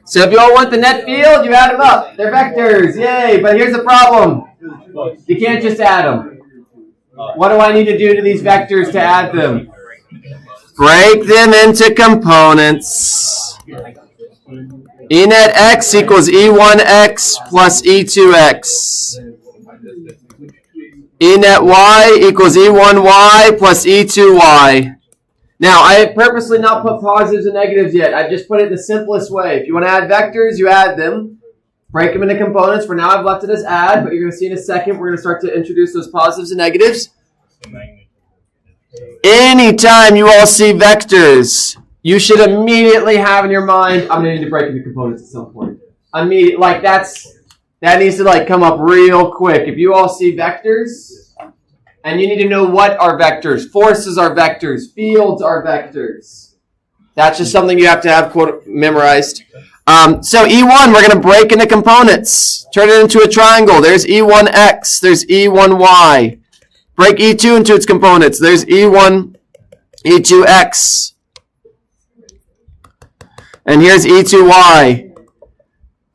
So if you all want the net field, you add them up. They're vectors, yay! But here's the problem: you can't just add them. What do I need to do to these vectors to add them? Break them into components. E net x equals E1x plus E2x. E net y equals E1y plus E2y. Now, I have purposely not put positives and negatives yet. I've just put it the simplest way. If you want to add vectors, you add them. Break them into components. For now, I've left it as add, but you're going to see in a second, we're going to start to introduce those positives and negatives. Anytime you all see vectors, you should immediately have in your mind, I'm going to need to break into components at some point. Immediate, like that needs to come up real quick. If you all see vectors, and you need to know what are vectors, forces are vectors, fields are vectors. That's just something you have to have memorized. So E1, we're going to break into components. Turn it into a triangle. There's E1x. There's E1y. Break E2 into its components. There's E1, E2x. And here's E2y.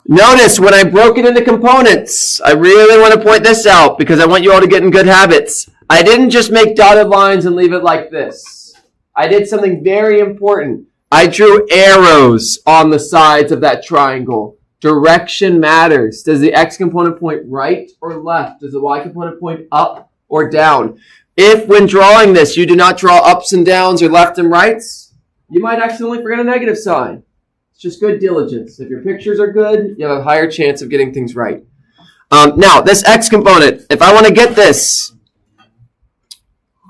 Notice when I broke it into components, I really want to point this out because I want you all to get in good habits. I didn't just make dotted lines and leave it like this. I did something very important. I drew arrows on the sides of that triangle. Direction matters. Does the x component point right or left? Does the y component point up or down? If when drawing this you do not draw ups and downs or left and rights, you might accidentally forget a negative sign. It's just good diligence. If your pictures are good, you have a higher chance of getting things right. Now, this x component, if I want to get this,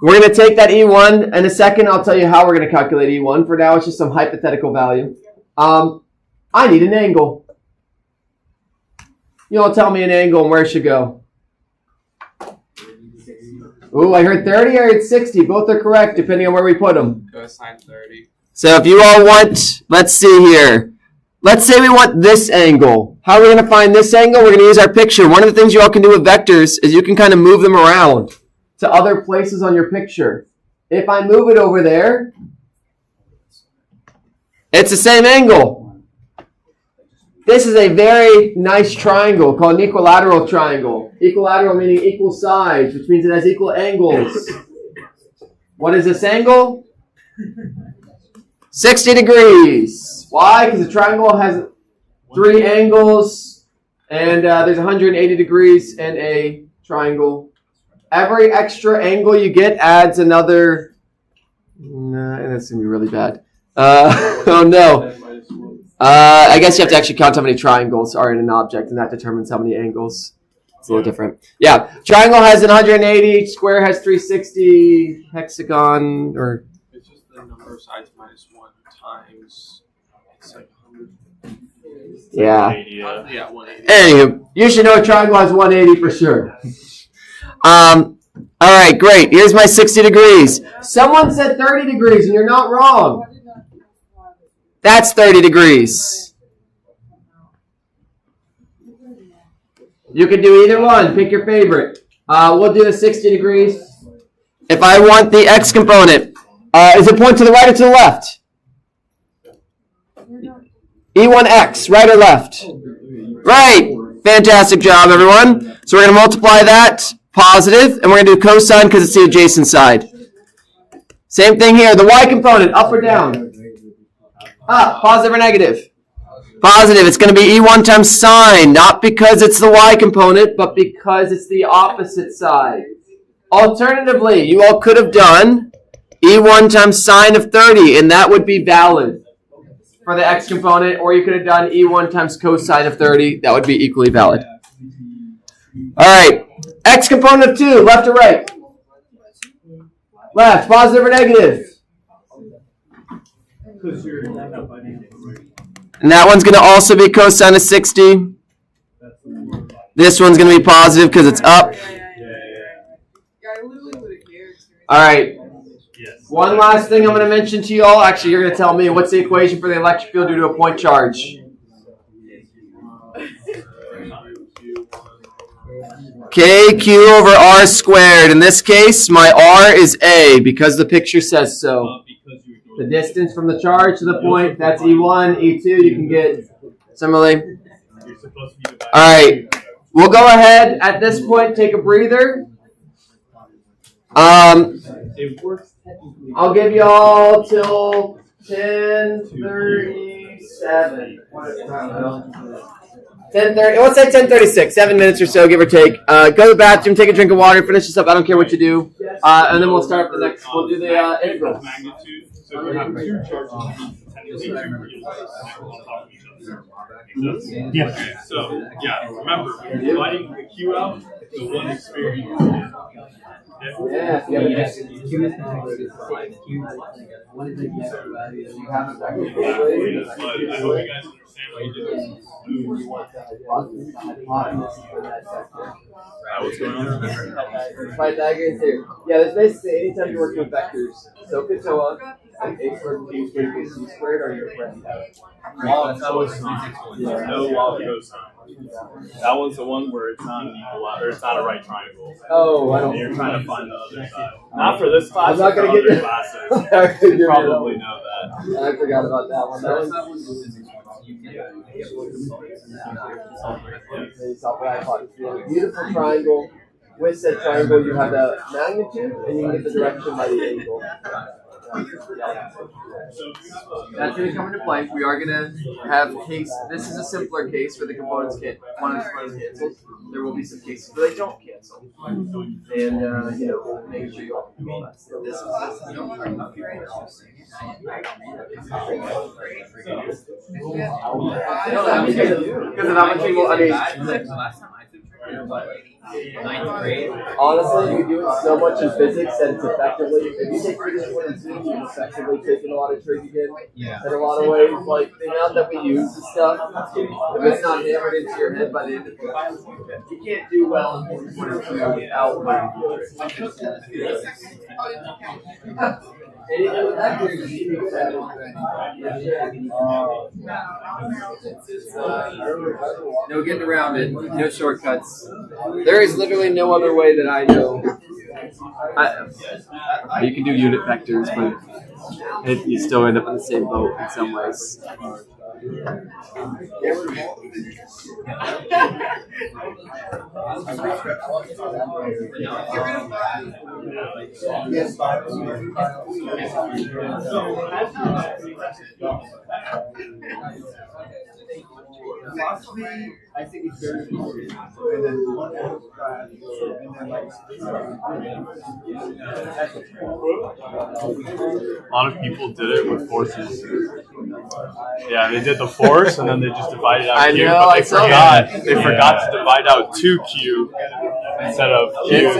we're going to take that E1. In a second, I'll tell you how we're going to calculate E1. For now, it's just some hypothetical value. I need an angle. You all tell me an angle and where it should go. Ooh, I heard 30, I heard 60. Both are correct, depending on where we put them. Go assign 30. So if you all want, let's see here. Let's say we want this angle. How are we going to find this angle? We're going to use our picture. One of the things you all can do with vectors is you can kind of move them around to other places on your picture. If I move it over there, it's the same angle. This is a very nice triangle called an equilateral triangle. Equilateral meaning equal sides, which means it has equal angles. What is this angle? 60 degrees. Why? Because the triangle has 3 angles, and there's 180 degrees in a triangle. Every extra angle you get adds another. That's going to be really bad. Oh no. I guess you have to actually count how many triangles are in an object, and that determines how many angles. It's a little different. Yeah, triangle has 180, square has 360, hexagon, or... It's just the number of sides minus 1 times. It's like 100. Yeah. Yeah, 180. Anywho, you should know a triangle has 180 for sure. All right, great. Here's my 60 degrees. Someone said 30 degrees, and you're not wrong. That's 30 degrees. You can do either one. Pick your favorite. We'll do the 60 degrees. If I want the x component, is it point to the right or to the left? E1x, right or left? Right. Fantastic job, everyone. So we're going to multiply that positive, and we're going to do cosine because it's the adjacent side. Same thing here. The y component, up or down? Up. Positive or negative? Positive. It's going to be E1 times sine, not because it's the y component, but because it's the opposite side. Alternatively, you all could have done E1 times sine of 30, and that would be valid for the x component, or you could have done E1 times cosine of 30. That would be equally valid. All right. X component of 2, left or right? Left. Positive or negative? And that one's going to also be cosine of 60. This one's going to be positive because it's up. All right. One last thing I'm going to mention to you all. Actually, you're going to tell me what's the equation for the electric field due to a point charge. KQ over R squared. In this case, my R is A because the picture says so. The distance from the charge to the point, that's E1, E2. You can get similarly. All right. We'll go ahead at this point, take a breather. I'll give you all till 10:37. 10:30. Let's say 10:36. 7 minutes or so, give or take. Go to the bathroom, take a drink of water, finish this up. I don't care what you do, and then we'll start up the next. We'll do the integral. So we have two charges. Yeah. So yeah, remember when you're dividing the Q out, the one experience. Yeah. What's going on? Pythagorean theorem. Yeah, there's basically anytime you're working with vectors, SOHCAHTOA, and a squared, b squared, c squared are your friends. Log cosine. No log cosine. That one's the one where it's not an equal, or it's not a right triangle. Oh, I don't. And you're trying to find the other side. Not for this class. I'm not going to for get other you. classes. You probably know that. I forgot about that one. Beautiful triangle. With said triangle, you have the magnitude, and you can get the direction by the angle. That's going to come into play. We are going to have case. This is a simpler case where the components can't. One of the components cancels. There will be some cases where they don't cancel. And make sure you all do all that stuff. This is because of how much people. Honestly, you're doing so much in physics that it's effectively, if you take physics 1 and 2, you're effectively taking a lot of trig again. Yeah. In a lot of ways, like the amount that we use this stuff, if it's not hammered into your head by the end of the class, you can't do well in 1 and 2 without learning. No getting around it. No shortcuts. There is literally no other way that I know. You can do unit vectors, but you still end up in the same boat in some ways. I think it's very important. And then one class, and then A lot of people did it with forces. Yeah, they did the force and then they just divided out Q, but they forgot to divide out 2Q instead of Q.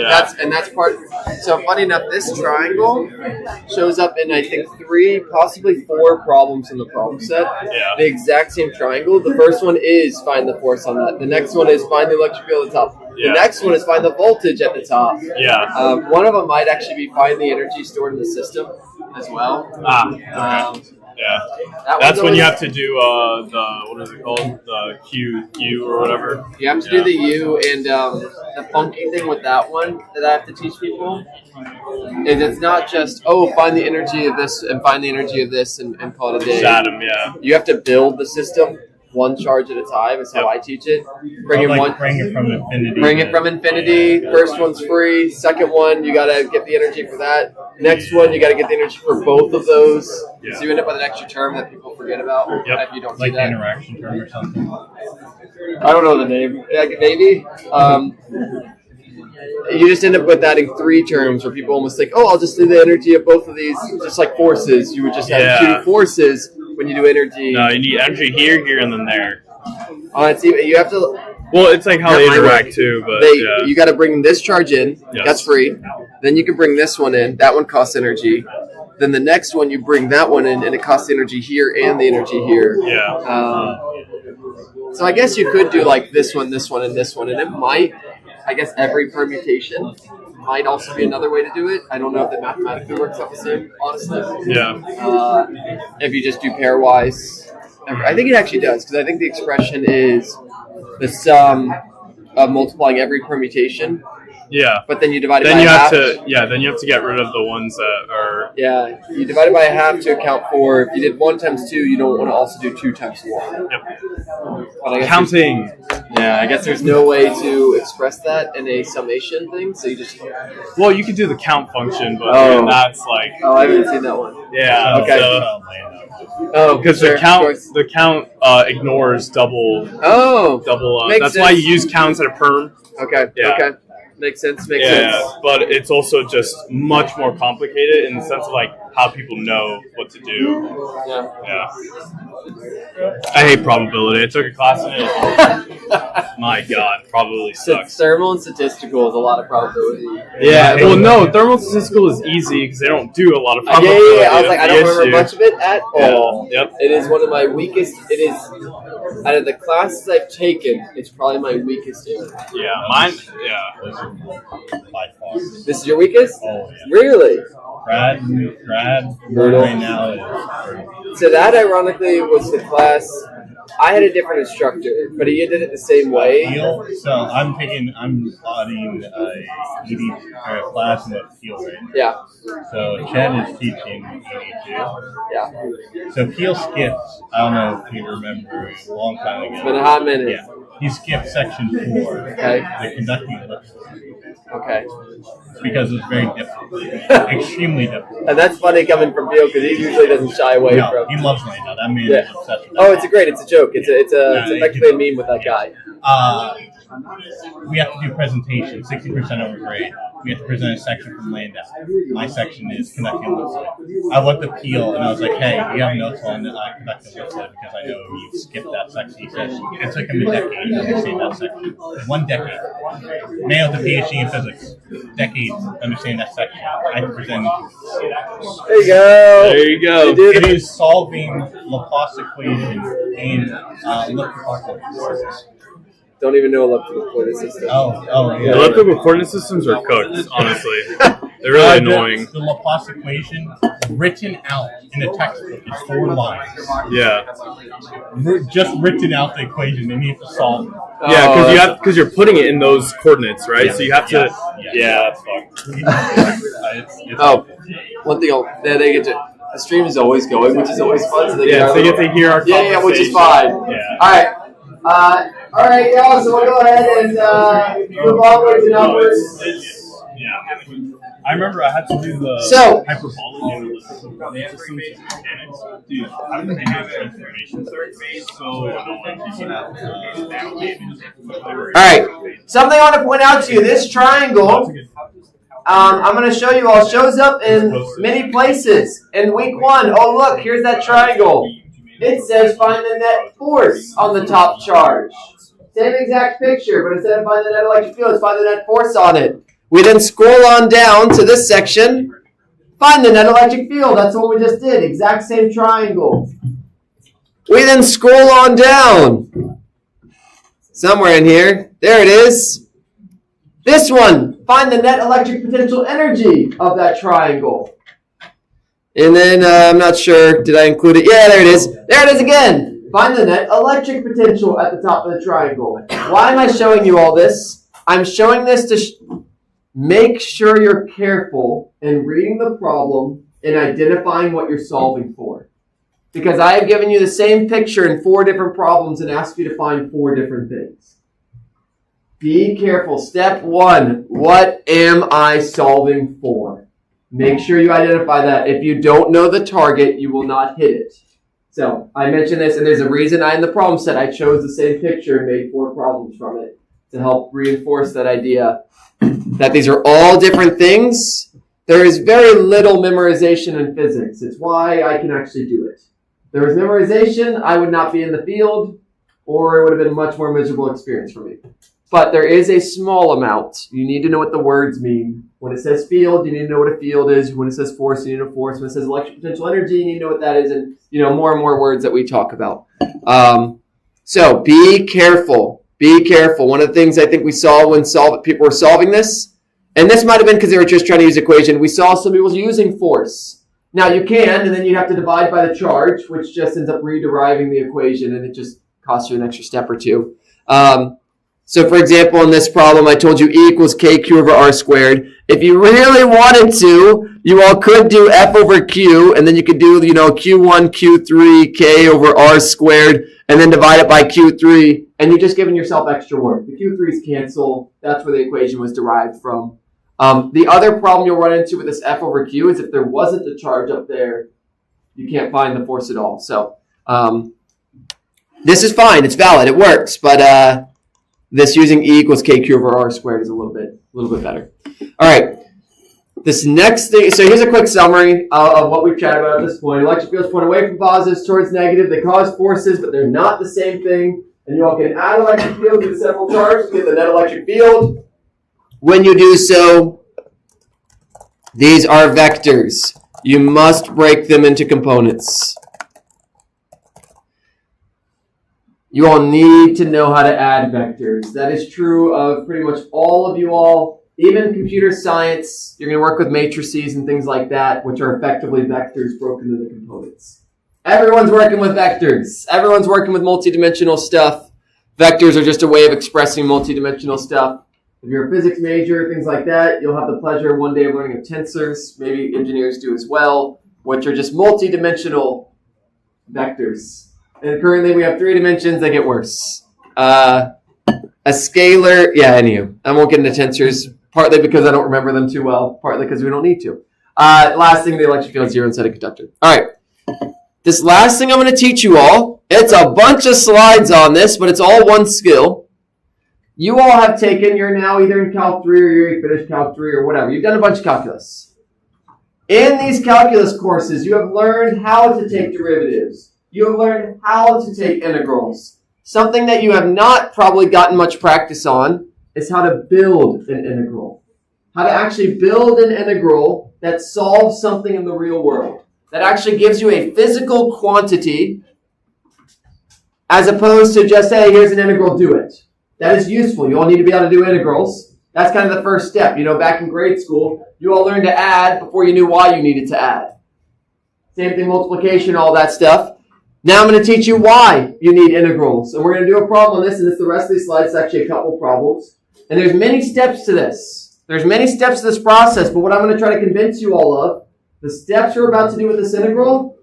That's part. So funny enough, this triangle shows up in I think 3, possibly 4 problems in the problem set. Yeah. The exact same triangle. The first one is find the force on that. The next one is find the electric field at the top. The next one is find the voltage at the top. Yeah. One of them might actually be find the energy stored in the system as well. Yeah. That That's one's when you always- have to do what is it called? The Q or whatever. You have to do the U, and the funky thing with that one that I have to teach people is it's not just, find the energy of this and find the energy of this and call it a day. Satum, yeah. You have to build the system one charge at a time is how I teach it. Bring in one. Bring it from infinity. Bring it from infinity. First one's free. Second one, you gotta get the energy for that. Next one, you gotta get the energy for both of those. Yeah. So you end up with an extra term that people forget about if you don't Like do that. interaction term or something. I don't know the name. Maybe. You just end up with adding 3 terms where people almost think, I'll just do the energy of both of these, just like forces. You would just have 2 forces when you do energy. No, you need energy here, here, and then there. It's even, you have to. Well, it's like how they interact too, but yeah. You got to bring this charge in. Yes. That's free. Then you can bring this one in. That one costs energy. Then the next one, you bring that one in, and it costs energy here and the energy here. Yeah. So I guess you could do like this one, and this one, and it might. I guess every permutation might also be another way to do it. I don't know if it mathematically works out the same, honestly. Yeah. If you just do pairwise. I think it actually does, because I think the expression is the sum of multiplying every permutation. Yeah. But then you divide it then by you half. then you have to get rid of the ones that are. Yeah, you divide it by a half to account for, if you did 1 times 2, you don't want to also do 2 times 1. Yep. But I guess Counting. I guess there's no way to express that in a summation thing, so you just... Well, you could do the count function, but that's like. Oh, I haven't seen that one. Yeah. Okay. Because sure, the count ignores double. Makes That's sense. why you use counts at a perm. Okay. Yeah. Okay. Makes sense. Makes sense. But it's also just much more complicated in the sense of like how people know what to do. Yeah. I hate probability. I took a class in it. My God, probability sucks. Thermal and statistical is a lot of probability. Yeah. Well, no, thermal statistical is easy because they don't do a lot of probability. Yeah. I was like, I don't remember much of it at all. Yep. It is one of my weakest. It is out of the classes I've taken. It's probably my weakest area. Yeah. Mine. Yeah. By far. This is your weakest? Oh, yeah. Really? Grad Brutal. right now is. So that ironically was the class. I had a different instructor, but he did it the same way. So I'm studying a class in the field right now. Yeah. So Chad is teaching ED2. Yeah. So Peel skips, I don't know if you remember, a long time ago. It's been a hot minute. Yeah. He skipped section 4, Okay. the conducting ellipsis, Okay. because it's very difficult. Extremely difficult. And that's funny coming from Beal because he usually doesn't shy away No, from. he loves Lando. That man Yeah. is obsessed with Oh, that. it's a joke. It's effectively a meme with that guy. We have to do presentation, 60% over grade. We have to present a section from Landau. My section is conducting ellipsis. I looked at Peel and I was like, hey, you have notes on conducting ellipsis because I know you skipped that section. He says, it took him a decade to understand that section. 1 decade. Man with a PhD in physics. Decades to understand that section. I present. There you go. There you go. You did It it. is solving Laplace equation in elliptical coordinates. Don't even know elliptical coordinate system. Oh, yeah. Elliptical coordinate systems are cooked, honestly. They're really annoying. The Laplace equation written out in a textbook is 4 lines. Yeah. Just written out the equation, and you have to solve it. Yeah, because you're putting it in those coordinates, right? Yeah. So you have to. Yeah. Yeah, that's fucked. Oh, one thing. They get to. The stream is always going, which is always fun. So they Yeah, so you get to hear our Yeah, which is conversation. fine. Yeah. All right, y'all. So we'll go ahead and move onwards and upwards. Yeah. I remember I had to do the So- hyperbolic analysis of systems and mechanics. Dude, I'm going to do information surveys, so All right. Something I want to point out to you. This triangle. I'm going to show you all. Shows up in many places. In week 1, oh look, here's that triangle. It says find the net force on the top charge. Same exact picture, but instead of find the net electric field, it's find the net force on it. We then scroll on down to this section. Find the net electric field. That's what we just did. Exact same triangle. We then scroll on down. Somewhere in here. There it is. This one. Find the net electric potential energy of that triangle. And then I'm not sure, did I include it? Yeah, there it is. There it is again. Find the net electric potential at the top of the triangle. Why am I showing you all this? I'm showing this to make sure you're careful in reading the problem and identifying what you're solving for. Because I have given you the same picture in 4 different problems and asked you to find 4 different things. Be careful. Step 1, what am I solving for? Make sure you identify that. If you don't know the target, you will not hit it. So I mentioned this, and there's a reason in the problem set I chose the same picture and made 4 problems from it to help reinforce that idea that these are all different things. There is very little memorization in physics. It's why I can actually do it. If there was memorization, I would not be in the field, or it would have been a much more miserable experience for me. But there is a small amount. You need to know what the words mean. When it says field, you need to know what a field is. When it says force, you need to know force. When it says electric potential energy, you need to know what that is. And, more and more words that we talk about. So be careful. Be careful. One of the things I think we saw when people were solving this, and this might have been because they were just trying to use equation, we saw some people using force. Now you can, and then you have to divide by the charge, which just ends up re-deriving the equation, and it just costs you an extra step or 2. So for example, in this problem, I told you E equals KQ over R squared. If you really wanted to, you all could do F over Q, and then you could do, Q1, Q3, K over R squared, and then divide it by Q3, and you're just giving yourself extra work. The Q3's cancel. That's where the equation was derived from. The other problem you'll run into with this F over Q is if there wasn't a charge up there, you can't find the force at all. So this is fine. It's valid. It works. But this using E equals KQ over R squared is a little bit better. All right. This next thing, so here's a quick summary of what we've chatted about at this point. Electric fields point away from positives towards negative. They cause forces, but they're not the same thing. And you all can add electric fields with several charges to get the net electric field. When you do so, these are vectors. You must break them into components. You all need to know how to add vectors. That is true of pretty much all of you all. Even computer science, you're going to work with matrices and things like that, which are effectively vectors broken into components. Everyone's working with vectors. Everyone's working with multidimensional stuff. Vectors are just a way of expressing multidimensional stuff. If you're a physics major, things like that, you'll have the pleasure one day of learning of tensors. Maybe engineers do as well, which are just multidimensional vectors. And currently we have 3 dimensions. They get worse. A scalar, anywho. I won't get into tensors, partly because I don't remember them too well, partly because we don't need to. Last thing, the electric field is 0 inside a conductor. All right. This last thing I'm going to teach you all, it's a bunch of slides on this, but it's all one skill. You all have taken, you're now either in Calc 3 or you're finished Calc 3 or whatever. You've done a bunch of calculus. In these calculus courses, you have learned how to take derivatives. You have learned how to take integrals. Something that you have not probably gotten much practice on is how to build an integral. How to actually build an integral that solves something in the real world. That actually gives you a physical quantity as opposed to just, hey, here's an integral, do it. That is useful. You all need to be able to do integrals. That's kind of the first step. Back in grade school, you all learned to add before you knew why you needed to add. Same thing, multiplication, all that stuff. Now I'm going to teach you why you need integrals. And we're going to do a problem on this, and it's the rest of these slides. It's actually a couple problems. And there's many steps to this. There's many steps to this process, but what I'm going to try to convince you all of, the steps we're about to do with this integral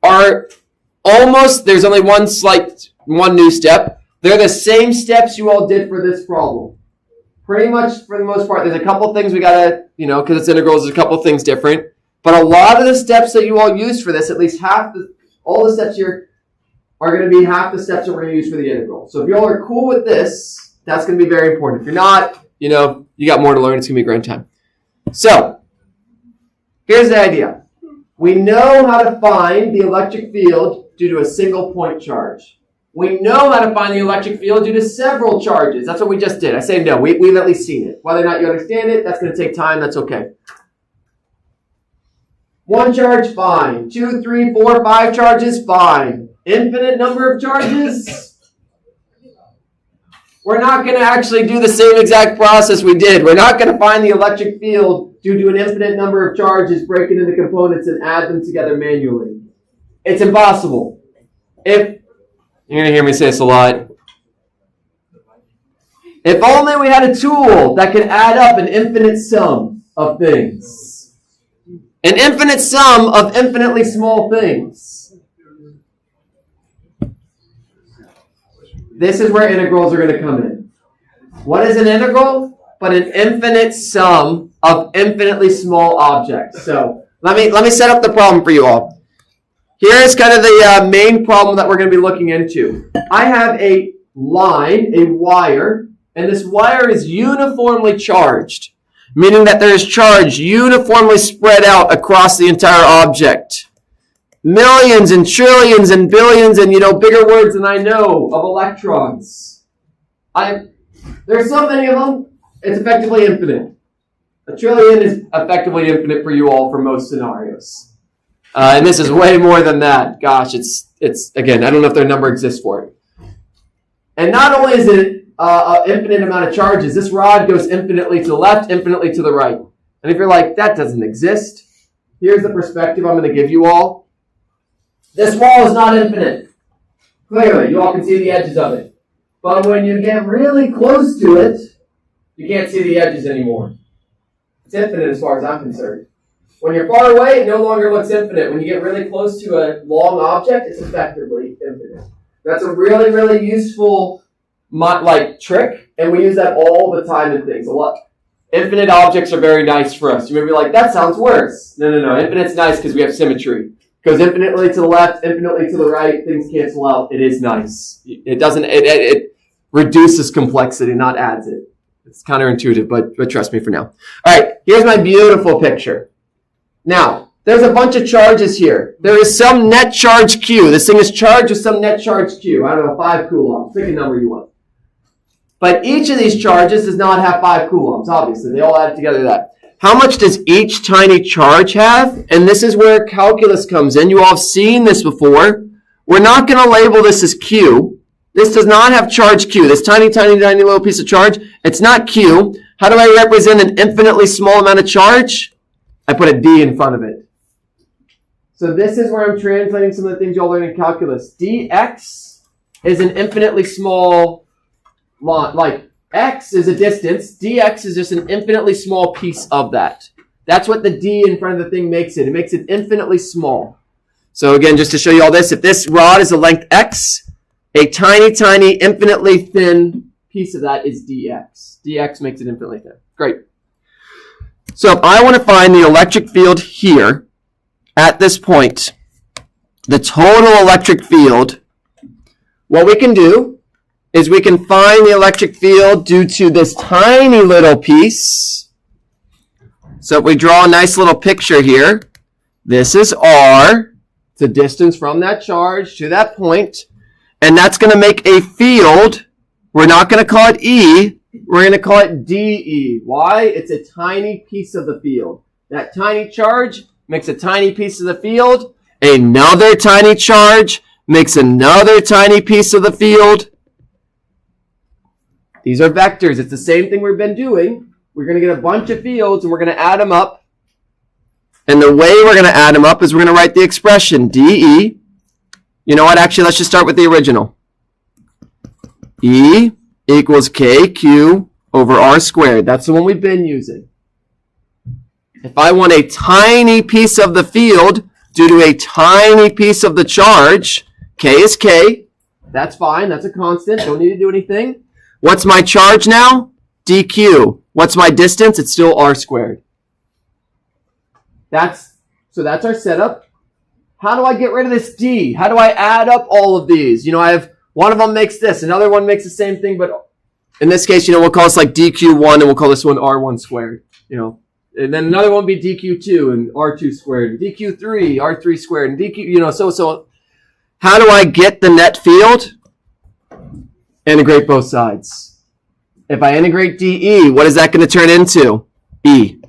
are almost, there's only one new step. They're the same steps you all did for this problem. Pretty much, for the most part, there's a couple things we got to, because it's integrals, there's a couple things different. But a lot of the steps that you all used for this, at least all the steps here are going to be half the steps that we're going to use for the integral. So if you all are cool with this, that's going to be very important. If you're not, you got more to learn. It's going to be a grand time. So, here's the idea. We know how to find the electric field due to a single point charge. We know how to find the electric field due to several charges. That's what we just did. I say no. We've at least seen it. Whether or not you understand it, that's going to take time. That's okay. 1 charge, fine. 2, 3, 4, 5 charges, fine. Infinite number of charges? we're not going to actually do the same exact process we did. We're not going to find the electric field due to an infinite number of charges, break it into components, and add them together manually. It's impossible. You're going to hear me say this a lot. If only we had a tool that could add up an infinite sum of things. An infinite sum of infinitely small things. This is where integrals are going to come in. What is an integral? But an infinite sum of infinitely small objects. So let me set up the problem for you all. Here is kind of the main problem that we're going to be looking into. I have a line, a wire, and this wire is uniformly charged, meaning that there is charge uniformly spread out across the entire object. Millions and trillions and billions and, bigger words than I know of electrons. There's so many of them, it's effectively infinite. A trillion is effectively infinite for you all for most scenarios. And this is way more than that. Gosh, it's again, I don't know if their number exists for it. And not only is it an infinite amount of charges, this rod goes infinitely to the left, infinitely to the right. And if you're like, that doesn't exist, here's the perspective I'm going to give you all. This wall is not infinite. Clearly, you all can see the edges of it. But when you get really close to it, you can't see the edges anymore. It's infinite as far as I'm concerned. When you're far away, it no longer looks infinite. When you get really close to a long object, it's effectively infinite. That's a really, really useful trick, and we use that all the time in things. Infinite objects are very nice for us. You may be like, that sounds worse. No. Infinite's nice because we have symmetry. Goes infinitely to the left, infinitely to the right. Things cancel out. It is nice. It doesn't. It reduces complexity, not adds it. It's counterintuitive, but trust me for now. All right, here's my beautiful picture. Now, there's a bunch of charges here. There is some net charge Q. This thing is charged with some net charge Q. I don't know, 5 coulombs. Pick a number you want. But each of these charges does not have 5 coulombs, obviously. They all add together that. How much does each tiny charge have? And this is where calculus comes in. You all have seen this before. We're not going to label this as Q. This does not have charge Q. This tiny, tiny, tiny little piece of charge, it's not Q. How do I represent an infinitely small amount of charge? I put a D in front of it. So this is where I'm translating some of the things you'll learn in calculus. dx is an infinitely small line. Like x is a distance. Dx is just an infinitely small piece of that. That's what the D in front of the thing makes it. It makes it infinitely small. So again, just to show you all this, if this rod is a length x, a tiny, tiny, infinitely thin piece of that is dx. dx makes it infinitely thin. Great. So if I want to find the electric field here, at this point, the total electric field, what we can do is we can find the electric field due to this tiny little piece. So if we draw a nice little picture here, this is R, the distance from that charge to that point, and that's going to make a field. We're not going to call it E, we're going to call it dE. Why? It's a tiny piece of the field. That tiny charge makes a tiny piece of the field. Another tiny charge makes another tiny piece of the field. These are vectors. It's the same thing we've been doing. We're going to get a bunch of fields and we're going to add them up. And the way we're going to add them up is we're going to write the expression dE. You know what? Actually, let's just start with the original. E equals KQ over R squared. That's the one we've been using. If I want a tiny piece of the field due to a tiny piece of the charge, K is K. That's fine. That's a constant. Don't need to do anything. What's my charge now? dQ. What's my distance? It's still R squared. That's our setup. How do I get rid of this D? How do I add up all of these? I have one of them makes this, another one makes the same thing, but in this case, we'll call this like dQ1 and we'll call this one R1 squared, and then another one will be dQ2 and R2 squared, and dQ3, R3 squared, and dQ, so. How do I get the net field? Integrate both sides. If I integrate dE, what is that going to turn into? E.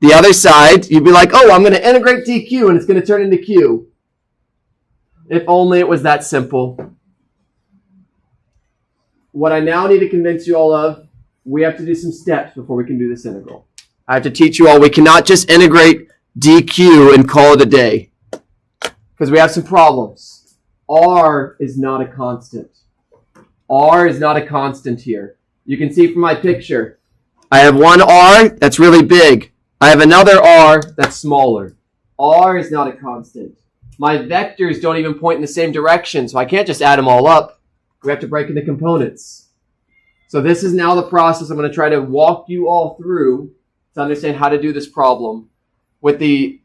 The other side, you'd be like, oh, I'm going to integrate dQ and it's going to turn into Q. If only it was that simple. what I now need to convince you all of, we have to do some steps before we can do this integral. I have to teach you all we cannot just integrate dq and call it a day, because we have some problems. R is not a constant. R is not a constant here. You can see from my picture, I have one R that's really big. I have another R that's smaller. R is not a constant. My vectors don't even point in the same direction, so I can't just add them all up. We have to break into components. So this is now the process I'm going to try to walk you all through to understand how to do this problem. With the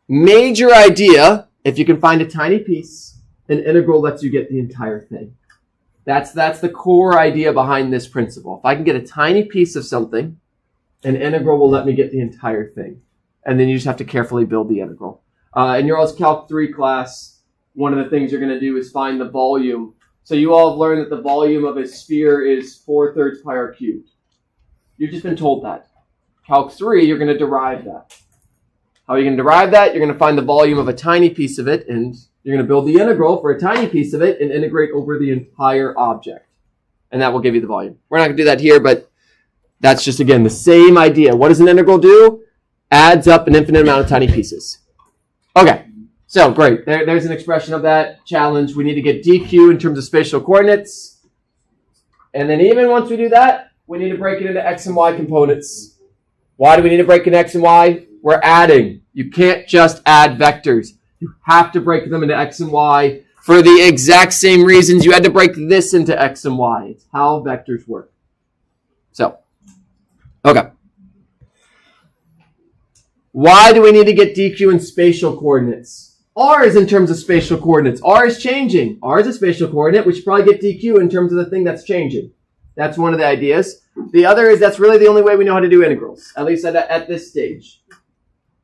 major idea, if you can find a tiny piece, an integral lets you get the entire thing. That's the core idea behind this principle. If I can get a tiny piece of something, an integral will let me get the entire thing. And then you just have to carefully build the integral. In your all's Calc 3 class, one of the things you're going to do is find the volume. So you all have learned that the volume of a sphere is 4/3 pi r cubed. You've just been told that. Calc 3, you're going to derive that. How are you going to derive that? You're going to find the volume of a tiny piece of it, and you're going to build the integral for a tiny piece of it and integrate over the entire object. And that will give you the volume. We're not going to do that here, but that's just, again, the same idea. What does an integral do? Adds up an infinite amount of tiny pieces. Okay, so great. There's an expression of that challenge. We need to get dq in terms of spatial coordinates. And then even once we do that, we need to break it into x and y components. Why do we need to break into x and y? We're adding. You can't just add vectors. You have to break them into x and y for the exact same reasons you had to break this into x and y. It's how vectors work. So, okay. Why do we need to get dq in spatial coordinates? R is in terms of spatial coordinates. R is changing. R is a spatial coordinate. We should probably get dq in terms of the thing that's changing. That's one of the ideas. The other is that's really the only way we know how to do integrals, at least at this stage.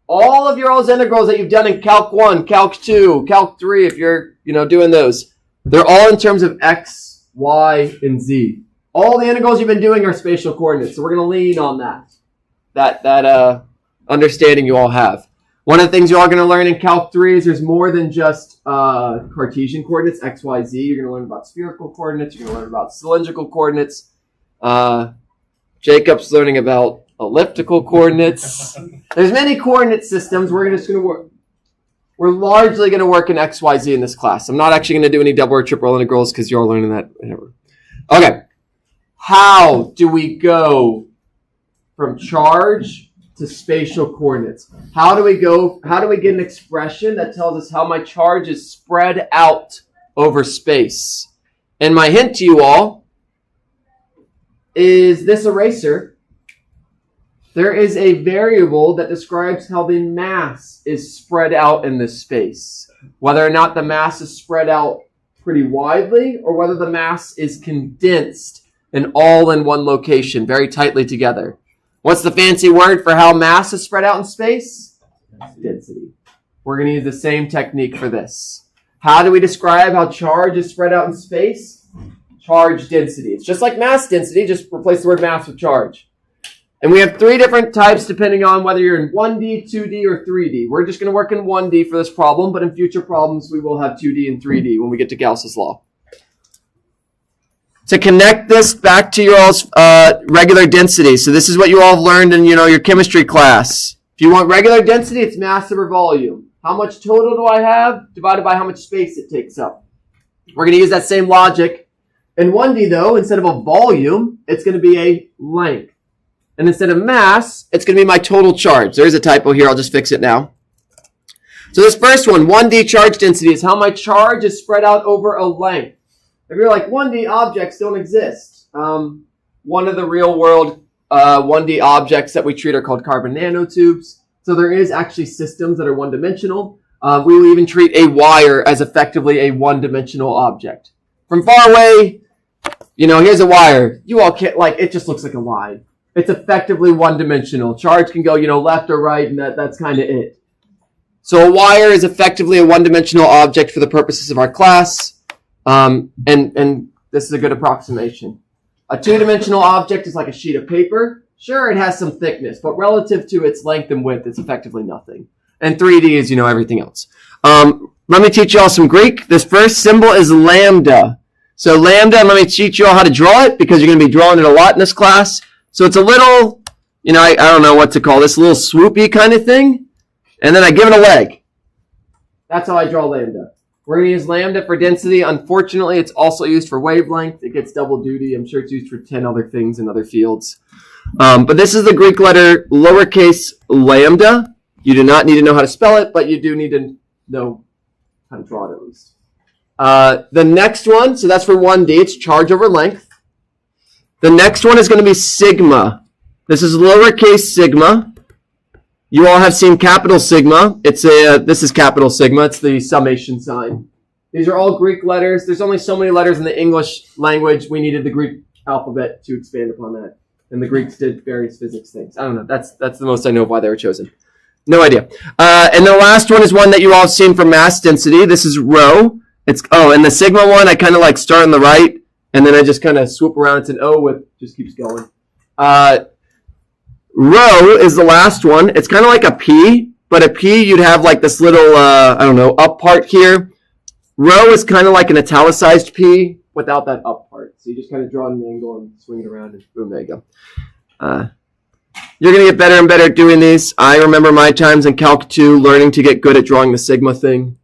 All of your all's integrals that you've done in Calc 1, Calc 2, Calc 3, if you're doing those, they're all in terms of x, y, and z. All the integrals you've been doing are spatial coordinates, so we're going to lean on that understanding you all have. One of the things you're all going to learn in Calc 3 is there's more than just Cartesian coordinates, x, y, z. You're going to learn about spherical coordinates. You're going to learn about cylindrical coordinates. Jacob's learning about elliptical coordinates. There's many coordinate systems. We're largely going to work in x, y, z in this class. I'm not actually going to do any double or triple integrals because you're all learning that. Whatever. Okay. How do we go from charge to spatial coordinates? How do we get an expression that tells us how my charge is spread out over space? And my hint to you all is this eraser. There is a variable that describes how the mass is spread out in this space. Whether or not the mass is spread out pretty widely or whether the mass is condensed and all in one location, very tightly together. What's the fancy word for how mass is spread out in space? Density. We're going to use the same technique for this. How do we describe how charge is spread out in space? Charge density. It's just like mass density, just replace the word mass with charge. And we have 3 different types depending on whether you're in 1D, 2D, or 3D. We're just going to work in 1D for this problem, but in future problems we will have 2D and 3D when we get to Gauss's law. To connect this back to your all's regular density. So this is what you all have learned in your chemistry class. If you want regular density, it's mass over volume. How much total do I have divided by how much space it takes up? We're going to use that same logic. In 1D though, instead of a volume, it's going to be a length. And instead of mass, it's going to be my total charge. There's a typo here. I'll just fix it now. So this first one, 1D charge density, is how my charge is spread out over a length. If you're like, 1D objects don't exist. One of the real world 1D objects that we treat are called carbon nanotubes. So there is actually systems that are one-dimensional. We will even treat a wire as effectively a one-dimensional object. From far away, here's a wire. You all can't, it just looks like a line. It's effectively one-dimensional. Charge can go, left or right, and that's kind of it. So a wire is effectively a one-dimensional object for the purposes of our class. And this is a good approximation. A 2-dimensional object is like a sheet of paper. Sure, it has some thickness, but relative to its length and width, it's effectively nothing. And 3D is, everything else. Let me teach you all some Greek. This first symbol is lambda. So lambda, let me teach you all how to draw it because you're going to be drawing it a lot in this class. So it's a little, I don't know what to call this, a little swoopy kind of thing. And then I give it a leg. That's how I draw lambda. We're going to use lambda for density. Unfortunately, it's also used for wavelength. It gets double duty. I'm sure it's used for 10 other things in other fields. But this is the Greek letter lowercase lambda. You do not need to know how to spell it, but you do need to know how to draw it at least. The next one, so that's for 1D, it's charge over length. The next one is going to be sigma. This is lowercase sigma. You all have seen capital sigma. This is capital sigma. It's the summation sign. These are all Greek letters. There's only so many letters in the English language. We needed the Greek alphabet to expand upon that. And the Greeks did various physics things. I don't know. That's the most I know of why they were chosen. No idea. And the last one is one that you all have seen for mass density. This is rho. And the sigma one, I kind of like start on the right, and then I just kind of swoop around. It's an O with, just keeps going. Rho is the last one. It's kind of like a P, but a P you'd have like this little, up part here. Rho is kind of like an italicized P without that up part. So you just kind of draw an angle and swing it around, and boom, there you go. You're going to get better and better at doing these. I remember my times in Calc 2 learning to get good at drawing the sigma thing.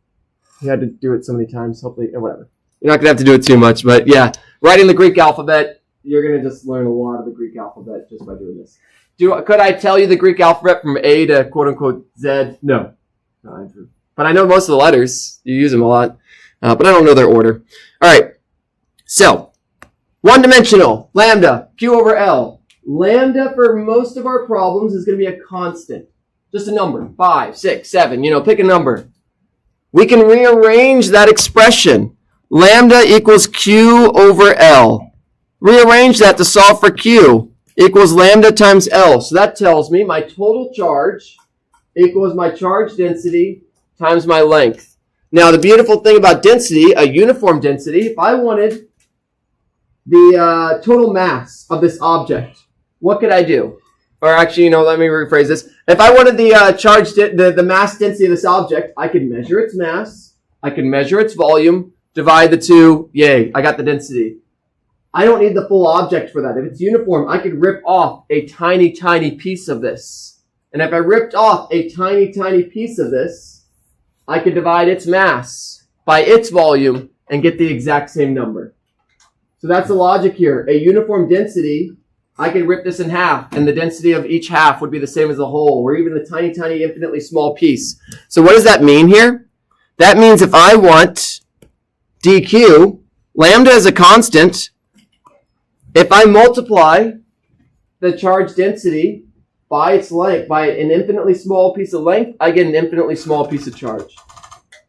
You had to do it so many times, hopefully, whatever. You're not going to have to do it too much, but yeah, writing the Greek alphabet, you're going to just learn a lot of the Greek alphabet just by doing this. Could I tell you the Greek alphabet from A to quote-unquote Z? No. But I know most of the letters. You use them a lot. But I don't know their order. All right. So, one-dimensional, lambda, Q over L. Lambda for most of our problems is going to be a constant. Just a number. 5, 6, 7. Pick a number. We can rearrange that expression. Lambda equals Q over L. Rearrange that to solve for Q. Equals lambda times L. So that tells me my total charge equals my charge density times my length. Now the beautiful thing about density, a uniform density, if I wanted the total mass of this object, what could I do? Or actually, let me rephrase this. If I wanted the the mass density of this object, I could measure its mass, I could measure its volume, divide the two, yay, I got the density. I don't need the full object for that. If it's uniform, I could rip off a tiny, tiny piece of this. And if I ripped off a tiny, tiny piece of this, I could divide its mass by its volume and get the exact same number. So that's the logic here. A uniform density, I could rip this in half, and the density of each half would be the same as the whole, or even the tiny, tiny, infinitely small piece. So what does that mean here? That means if I want dq, lambda is a constant. If I multiply the charge density by its length, by an infinitely small piece of length, I get an infinitely small piece of charge.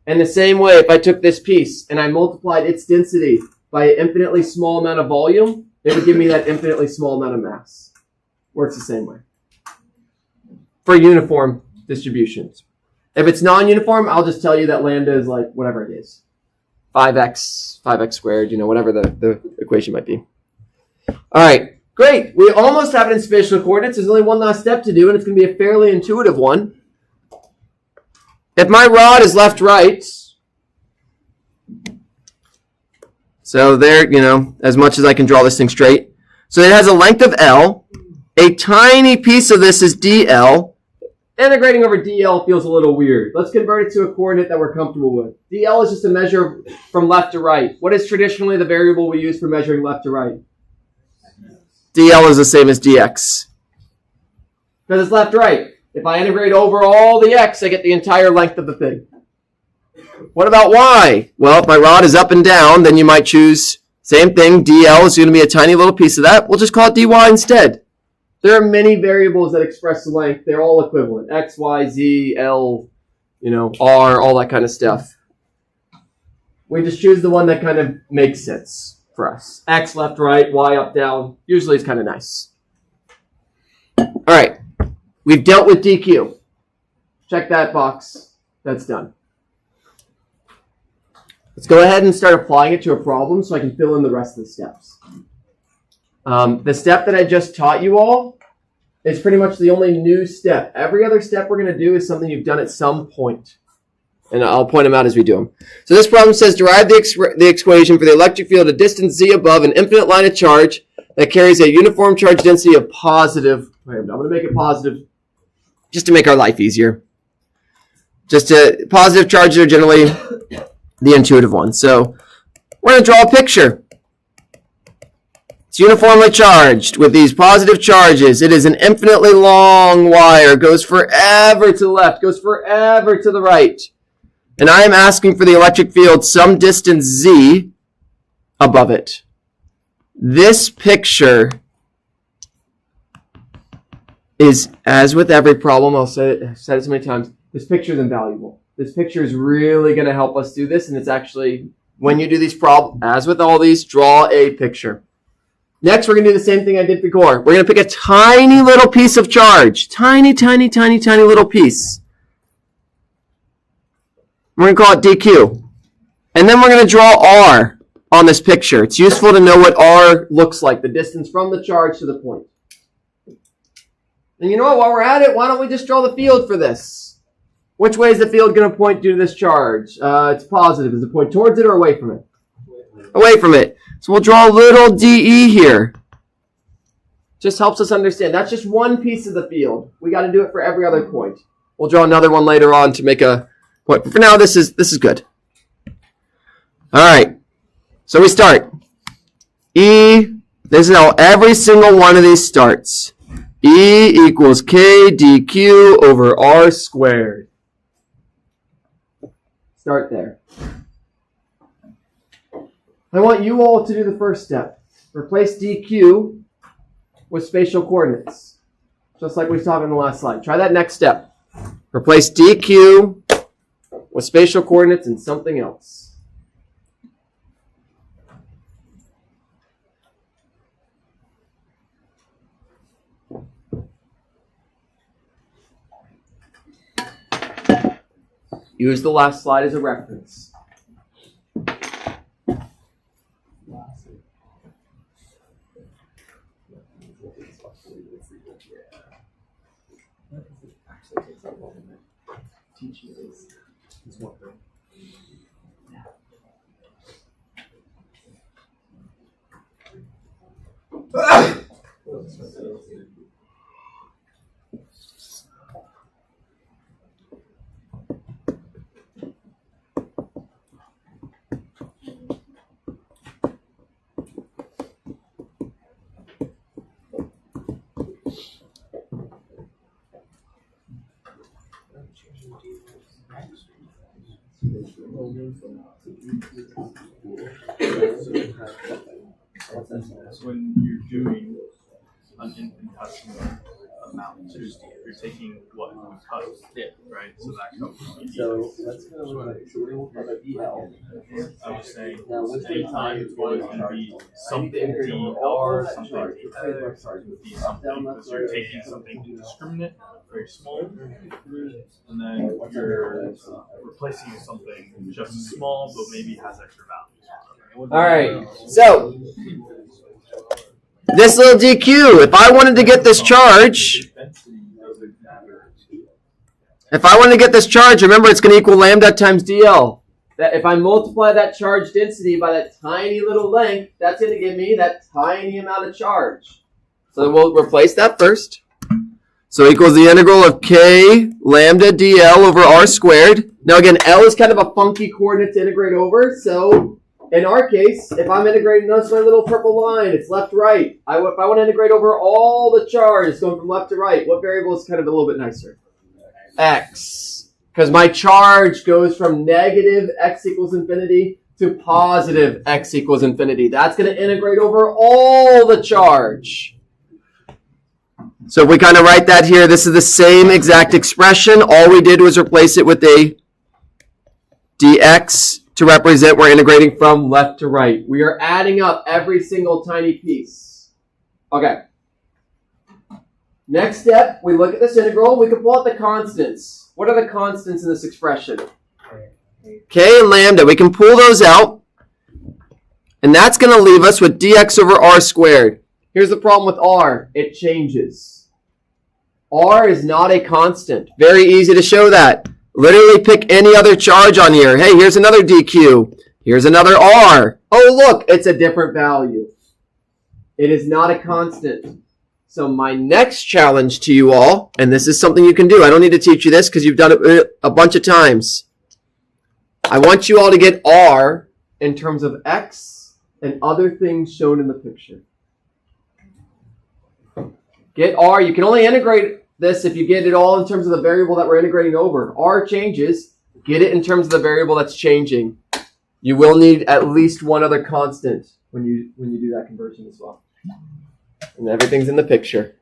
And the same way, if I took this piece and I multiplied its density by an infinitely small amount of volume, it would give me that infinitely small amount of mass. Works the same way for uniform distributions. If it's non-uniform, I'll just tell you that lambda is like whatever it is. 5x squared, whatever the equation might be. All right, great. We almost have it in spatial coordinates. There's only one last step to do, and it's going to be a fairly intuitive one. If my rod is left-right, so there, as much as I can draw this thing straight. So it has a length of L. A tiny piece of this is DL. Integrating over DL feels a little weird. Let's convert it to a coordinate that we're comfortable with. DL is just a measure from left to right. What is traditionally the variable we use for measuring left to right? DL is the same as dx. Because it's left-right. If I integrate over all the x, I get the entire length of the thing. What about y? Well, if my rod is up and down, then you might choose, same thing, dl is going to be a tiny little piece of that. We'll just call it dy instead. There are many variables that express the length. They're all equivalent. X, Y, Z, L, R, all that kind of stuff. We just choose the one that kind of makes sense for us. X left, right, Y up, down. Usually it's kind of nice. All right. We've dealt with DQ. Check that box. That's done. Let's go ahead and start applying it to a problem so I can fill in the rest of the steps. The step that I just taught you all is pretty much the only new step. Every other step we're going to do is something you've done at some point. And I'll point them out as we do them. So this problem says derive the equation for the electric field at distance z above an infinite line of charge that carries a uniform charge density of positive. I'm going to make it positive just to make our life easier. Positive charges are generally the intuitive one. So we're going to draw a picture. It's uniformly charged with these positive charges. It is an infinitely long wire. Goes forever to the left. Goes forever to the right. And I am asking for the electric field some distance z above it. This picture is, as with every problem, I've said it so many times, this picture is invaluable. This picture is really going to help us do this, and it's actually, when you do these problems, as with all these, draw a picture. Next, we're going to do the same thing I did before. We're going to pick a tiny little piece of charge. Tiny, tiny, tiny, tiny little piece. We're going to call it dq. And then we're going to draw r on this picture. It's useful to know what r looks like, the distance from the charge to the point. And you know what, while we're at it, why don't we just draw the field for this? Which way is the field going to point due to this charge? It's positive. Does it point towards it or away from it? Away from it. So we'll draw a little de here. Just helps us understand. That's just one piece of the field. We got to do it for every other point. We'll draw another one later on to make a point. But for now, this is good. All right. So we start. E. This is how every single one of these starts. E equals k dq over r squared. Start there. I want you all to do the first step. Replace dq with spatial coordinates. Just like we saw in the last slide. Try that next step. Replace dq with spatial coordinates and something else. Use the last slide as a reference. When you're doing an infinitesimal amount, so you're taking what we cut it, right? So that comes from So let's go with so we're gonna look at DL. I'm just saying, Now with the anytime it's always going to be something DR, something X, be something, because you're taking something indiscriminate, very small, and then you're replacing it with something just small, but maybe has extra values. All right, so this little dq, if I wanted to get this charge, remember it's going to equal lambda times dl. That if I multiply that charge density by that tiny little length, that's going to give me that tiny amount of charge. So we'll replace that first. So equals the integral of k lambda dl over r squared. Now again, L is kind of a funky coordinate to integrate over, so in our case, if I'm integrating, notice my little purple line, it's left-right. If I want to integrate over all the charge going from left to right, what variable is kind of a little bit nicer? X. Because my charge goes from negative x equals infinity to positive x equals infinity. That's going to integrate over all the charge. So if we kind of write that here, this is the same exact expression. All we did was replace it with a dx to represent we're integrating from left to right. We are adding up every single tiny piece. Okay. Next step, we look at this integral. We can pull out the constants. What are the constants in this expression? K and lambda. We can pull those out. And that's going to leave us with dx over r squared. Here's the problem with r. It changes. R is not a constant. Very easy to show that. Literally pick any other charge on here. Hey, here's another DQ. Here's another R. Oh, look, it's a different value. It is not a constant. So my next challenge to you all, and this is something you can do. I don't need to teach you this because you've done it a bunch of times. I want you all to get R in terms of X and other things shown in the picture. Get R. You can only integrate this if you get it all in terms of the variable that we're integrating over. R changes. Get it in terms of the variable that's changing. You will need at least one other constant when you do that conversion as well. And everything's in the picture.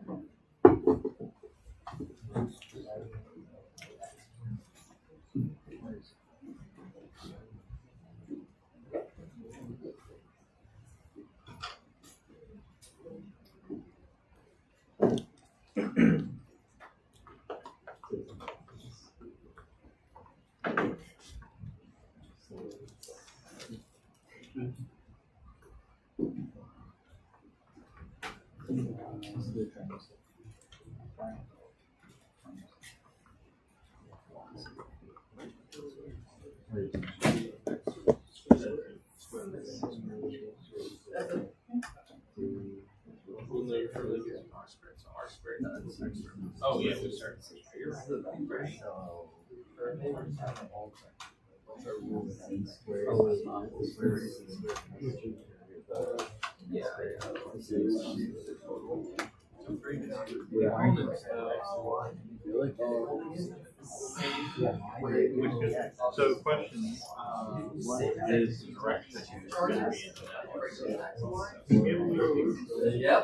Oh yeah, we started. So question, what is the direction going to be in Yep.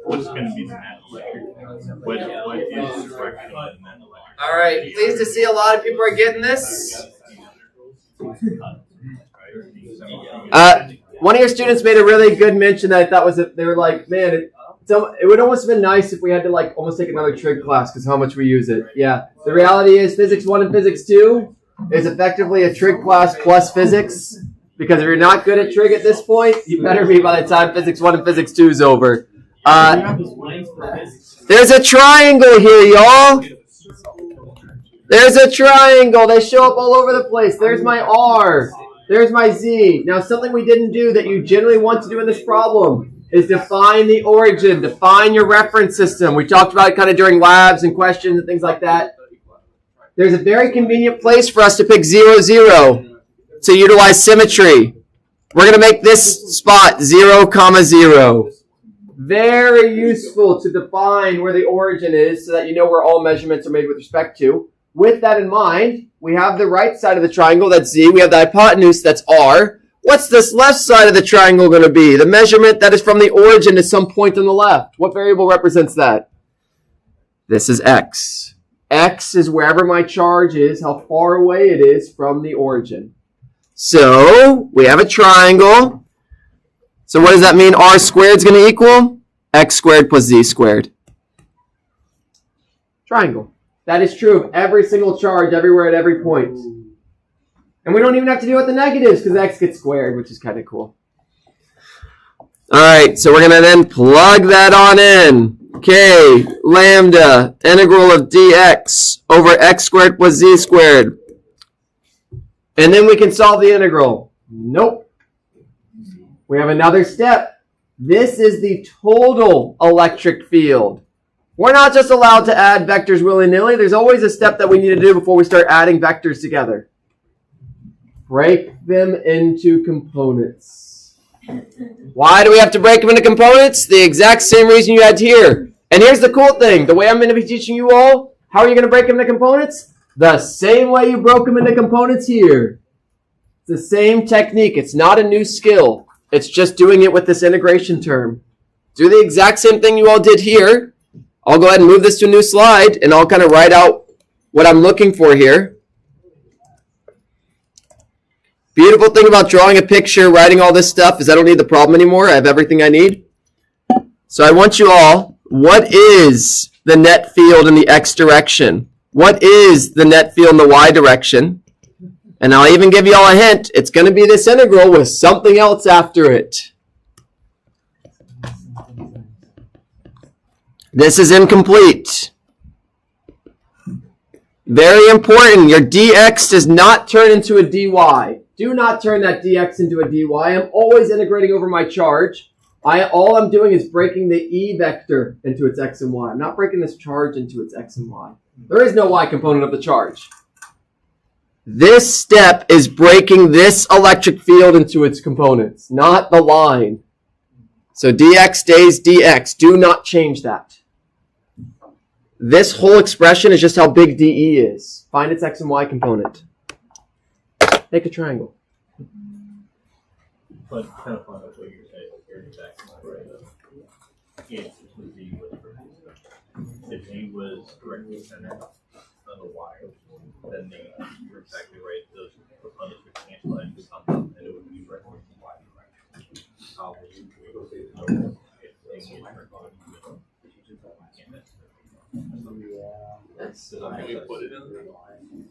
What's going to be the net electric? What is the direction of the net electric? All right. Pleased to see a lot of people are getting this. One of your students made a really good mention that I thought was that they were like, man, it would almost have been nice if we had to like almost take another trig class because how much we use it. Yeah. The reality is Physics 1 and Physics 2 is effectively a trig class plus physics. Because if you're not good at trig at this point, you better be by the time Physics 1 and Physics 2 is over. There's a triangle here, y'all. There's a triangle. They show up all over the place. There's my R. There's my Z. Now, something we didn't do that you generally want to do in this problem is define the origin. Define your reference system. We talked about it kind of during labs and questions and things like that. There's a very convenient place for us to pick 0, 0. To utilize symmetry. We're going to make this spot 0, 0. Very useful to define where the origin is so that you know where all measurements are made with respect to. With that in mind, we have the right side of the triangle, that's Z. We have the hypotenuse, that's R. What's this left side of the triangle going to be? The measurement that is from the origin to some point on the left. What variable represents that? This is X. X is wherever my charge is, how far away it is from the origin. So, we have a triangle. So what does that mean? R squared is going to equal X squared plus Z squared. Triangle. That is true of every single charge everywhere at every point. And we don't even have to deal with the negatives because X gets squared, which is kind of cool. Alright, so we're going to then plug that on in. K, lambda, integral of dx over X squared plus Z squared. And then we can solve the integral. Nope. We have another step. This is the total electric field. We're not just allowed to add vectors willy-nilly. There's always a step that we need to do before we start adding vectors together. Break them into components. Why do we have to break them into components? The exact same reason you had here. And here's the cool thing. The way I'm going to be teaching you all, how are you going to break them into components? The same way you broke them into components here. It's the same technique. It's not a new skill. It's just doing it with this integration term. Do the exact same thing you all did here. I'll go ahead and move this to a new slide, and I'll kind of write out what I'm looking for here. Beautiful thing about drawing a picture, writing all this stuff, is I don't need the problem anymore. I have everything I need. So I want you all, what is the net field in the x direction? What is the net field in the y direction? And I'll even give you all a hint. It's going to be this integral with something else after it. This is incomplete. Very important. Your dx does not turn into a dy. Do not turn that dx into a dy. I'm always integrating over my charge. All I'm doing is breaking the e vector into its x and y. I'm not breaking this charge into its x and y. There is no y component of the charge. This step is breaking this electric field into its components, not the line. So dx stays dx. Do not change that. This whole expression is just how big dE is. Find its x and y component. Make a triangle. But kind of fun with what you're saying. You're exactly right. If the G was directly centered on the Y, then you're exactly right. Those components would cancel out into something, and it would be directly in the Y direction.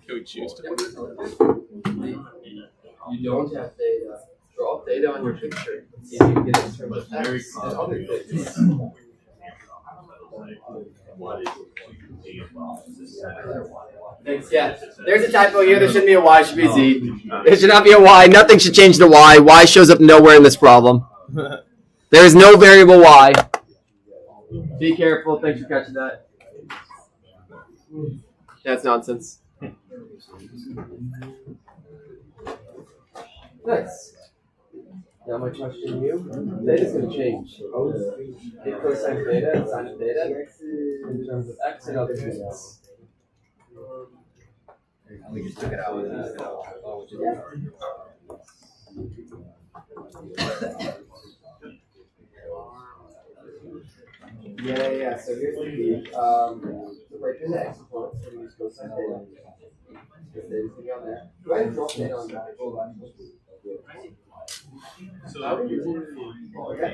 Can we choose to put it in? You don't have theta. Draw theta on your picture. See if you can get it in terms of x and other things. Yeah, there's a typo here. There shouldn't be a y. It should be a z. There should not be a y. Nothing should change the y. Y shows up nowhere in this problem. There is no variable y. Be careful. Thanks for catching that. That's nonsense. Nice. Now my question to you. Theta's going to change. Take cosine theta and sine theta in terms of x and other things. We just took it out. Yeah. So here's the key. So right here's the x component. So we use cosine theta. If there's anything on there. Go ahead and draw theta on that. So Okay.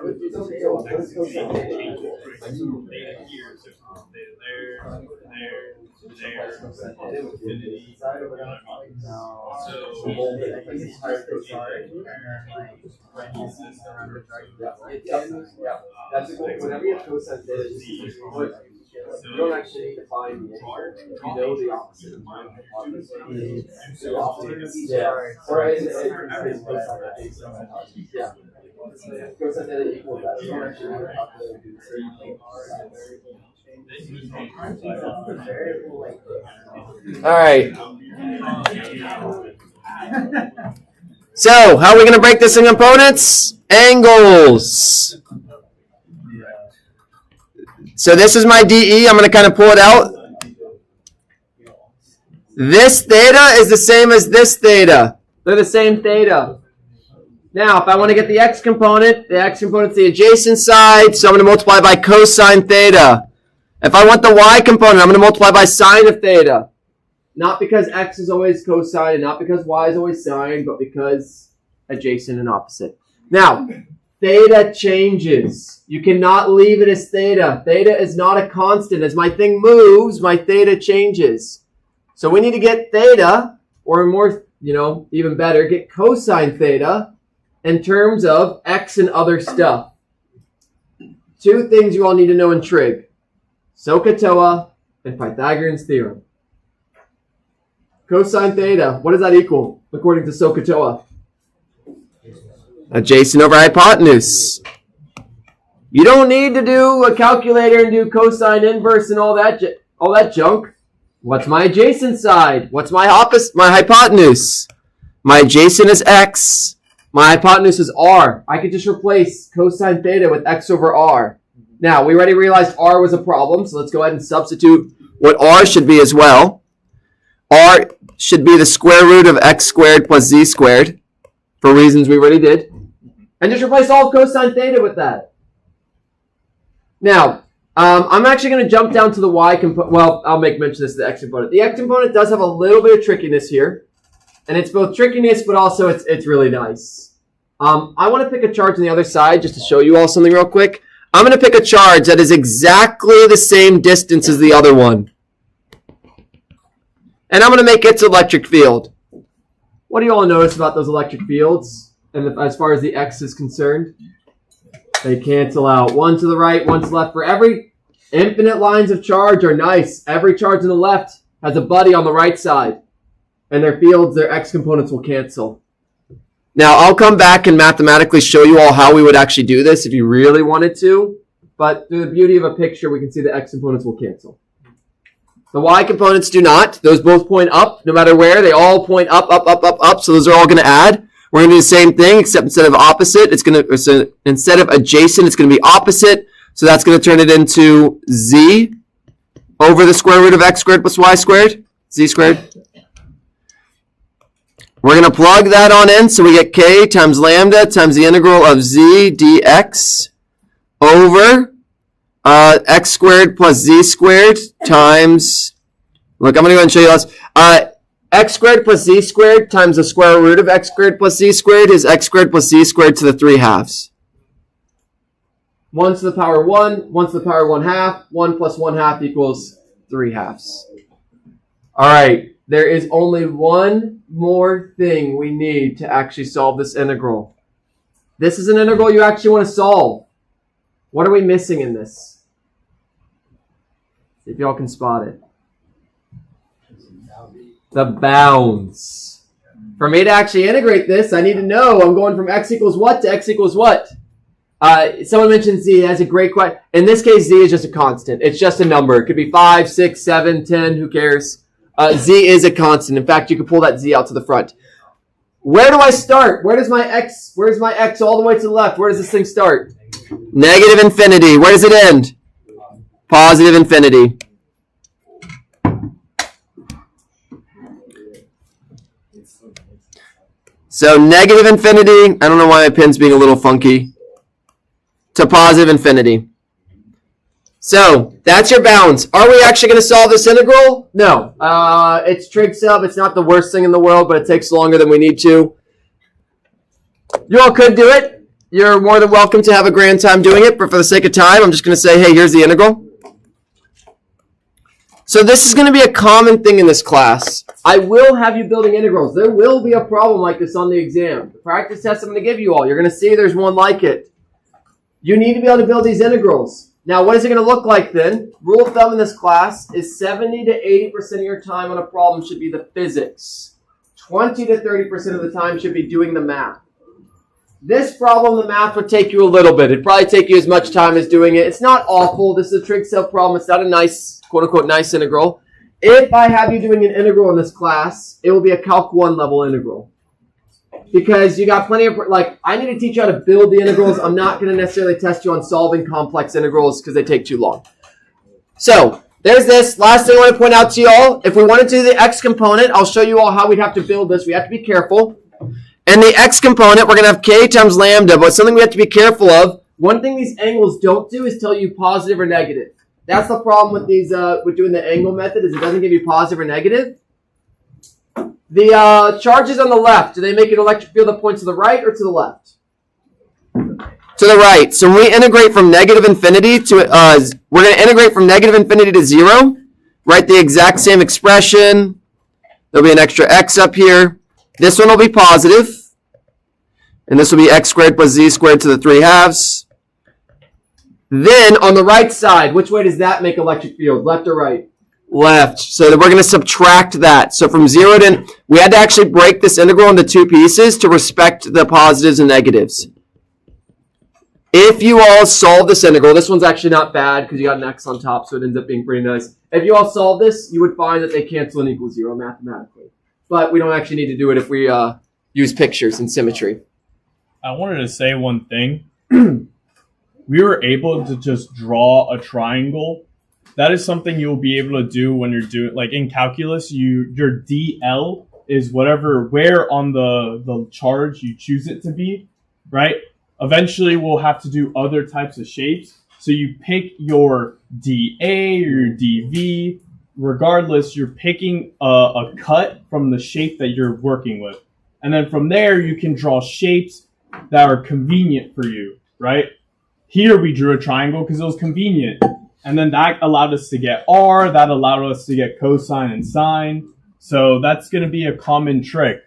It's okay. So what is cosine theta? here, so there, infinity. That's a good. Whenever you have cosine theta, you don't actually need to find the answer. You know the opposite of my hypothesis. The opposite. Yeah. Or is cosine yeah. Cosine theta equals that. You don't actually need to calculate it. All right. So, how are we going to break this in components? Angles. So this is my DE. I'm going to kind of pull it out. This theta is the same as this theta. They're the same theta. Now, if I want to get the x component is the adjacent side, so I'm going to multiply by cosine theta. If I want the y component, I'm going to multiply by sine of theta. Not because x is always cosine, and not because y is always sine, but because adjacent and opposite. Now, theta changes. You cannot leave it as theta. Theta is not a constant. As my thing moves, my theta changes. So we need to get theta, or more, even better, get cosine theta in terms of x and other stuff. Two things you all need to know in trig. SOHCAHTOA and Pythagorean's theorem. Cosine theta, what does that equal according to SOHCAHTOA? Adjacent over hypotenuse. You don't need to do a calculator and do cosine inverse and all that junk. What's my adjacent side? What's my hypotenuse? My adjacent is x. My hypotenuse is r. I could just replace cosine theta with x over r. Now, we already realized r was a problem, so let's go ahead and substitute what r should be as well. R should be the square root of x squared plus z squared, for reasons we already did. And just replace all of cosine theta with that. Now, I'm actually going to jump down to the y component. Well, I'll make mention of this, the x component. The x component does have a little bit of trickiness here. And it's both trickiness, but also it's really nice. I want to pick a charge on the other side just to show you all something real quick. I'm going to pick a charge that is exactly the same distance as the other one. And I'm going to make its electric field. What do you all notice about those electric fields? And as far as the x is concerned, they cancel out. One to the right, one to the left. For every infinite lines of charge are nice. Every charge on the left has a buddy on the right side, and their fields, their x components will cancel. Now, I'll come back and mathematically show you all how we would actually do this if you really wanted to, but through the beauty of a picture, we can see the x components will cancel. The y components do not. Those both point up, no matter where. They all point up, up, up, up, up, so those are all going to add. We're going to do the same thing, except instead of opposite, instead of adjacent, it's going to be opposite, so that's going to turn it into z over the square root of x squared plus y squared, z squared. We're going to plug that on in, so we get k times lambda times the integral of z dx over x squared plus z squared times, look, I'm going to go ahead and show you this. X squared plus z squared times the square root of x squared plus z squared is x squared plus z squared to the 3/2. 1 to the power 1, 1 to the power 1/2, 1 plus 1/2 equals 3/2. All right. There is only one more thing we need to actually solve this integral. This is an integral you actually want to solve. What are we missing in this? See if y'all can spot it. The bounds. For me to actually integrate this, I need to know I'm going from x equals what to x equals what. Someone mentioned z. That's a great question. In this case, z is just a constant. It's just a number. It could be 5, 6, 7, 10. Who cares? Z is a constant. In fact, you can pull that z out to the front. Where do I start? Where's my x all the way to the left? Where does this thing start? Negative infinity. Where does it end? Positive infinity. So negative infinity, I don't know why my pen's being a little funky, to positive infinity. So that's your bounds. Are we actually going to solve this integral? No. It's trig sub. It's not the worst thing in the world, but it takes longer than we need to. You all could do it. You're more than welcome to have a grand time doing it, but for the sake of time, I'm just going to say, hey, here's the integral. So this is going to be a common thing in this class. I will have you building integrals. There will be a problem like this on the exam. The practice test I'm going to give you all, you're going to see there's one like it. You need to be able to build these integrals. Now, what is it going to look like then? Rule of thumb in this class is 70 to 80% of your time on a problem should be the physics. 20 to 30% of the time should be doing the math. This problem, the math would take you a little bit. It'd probably take you as much time as doing it. It's not awful. This is a trig sub problem. It's not a nice, quote-unquote, nice integral. If I have you doing an integral in this class, it will be a Calc 1 level integral. Because you got plenty of, I need to teach you how to build the integrals. I'm not going to necessarily test you on solving complex integrals because they take too long. So, there's this. Last thing I want to point out to you all. If we want to do the x component, I'll show you all how we'd have to build this. We have to be careful. And the x component, we're going to have k times lambda, but something we have to be careful of. One thing these angles don't do is tell you positive or negative. That's the problem with these, with doing the angle method, is it doesn't give you positive or negative. The charges on the left, do they make an electric field that points to the right or to the left? To the right. So when we integrate from negative infinity to, we're going to integrate from negative infinity to 0. Write the exact same expression. There'll be an extra x up here. This one will be positive. And this will be x squared plus z squared to the 3/2. Then on the right side, which way does that make electric field? Left or right? Left. So we're going to subtract that. So from 0 to, we had to actually break this integral into two pieces to respect the positives and negatives. If you all solve this integral, this one's actually not bad because you got an x on top, so it ends up being pretty nice. If you all solve this, you would find that they cancel and equal 0 mathematically. But we don't actually need to do it if we use pictures and symmetry. I wanted to say one thing. We were able to just draw a triangle. That is something you'll be able to do when you're doing, like in calculus, your DL is where on the charge you choose it to be, right? Eventually we'll have to do other types of shapes. So you pick your DA or your DV. Regardless, you're picking a cut from the shape that you're working with. And then from there, you can draw shapes that are convenient for you, right? Here we drew a triangle because it was convenient. And then that allowed us to get R, that allowed us to get cosine and sine. So that's going to be a common trick.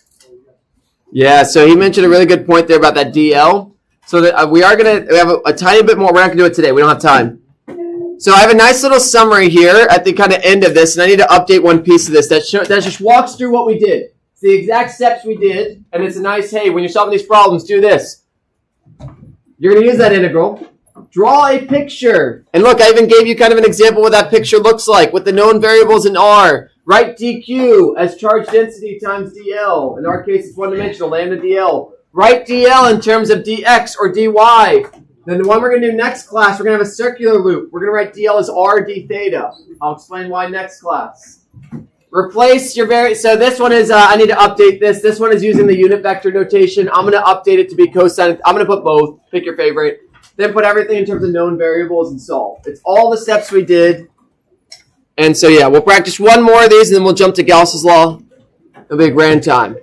Yeah, so he mentioned a really good point there about that DL. So that we have a tiny bit more. We're not going to do it today. We don't have time. So I have a nice little summary here at the kind of end of this, and I need to update one piece of this that just walks through what we did. It's the exact steps we did, and it's a nice, hey, when you're solving these problems, do this. You're going to use that integral. Draw a picture. And look, I even gave you kind of an example what that picture looks like with the known variables in R. Write dq as charge density times dl. In our case, it's one-dimensional, lambda dl. Write dl in terms of dx or dy. Then the one we're going to do next class, we're going to have a circular loop. We're going to write dl as r d theta. I'll explain why next class. Replace your so this one is, I need to update this. This one is using the unit vector notation. I'm going to update it to be cosine. I'm going to put both. Pick your favorite. Then put everything in terms of known variables and solve. It's all the steps we did. And so, yeah, we'll practice one more of these, and then we'll jump to Gauss's law. It'll be a grand time.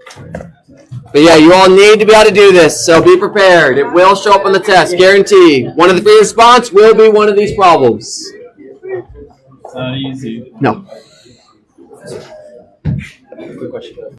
But, yeah, you all need to be able to do this, so be prepared. It will show up on the test, guaranteed. One of the free response will be one of these problems. It's not easy. No. Quick question.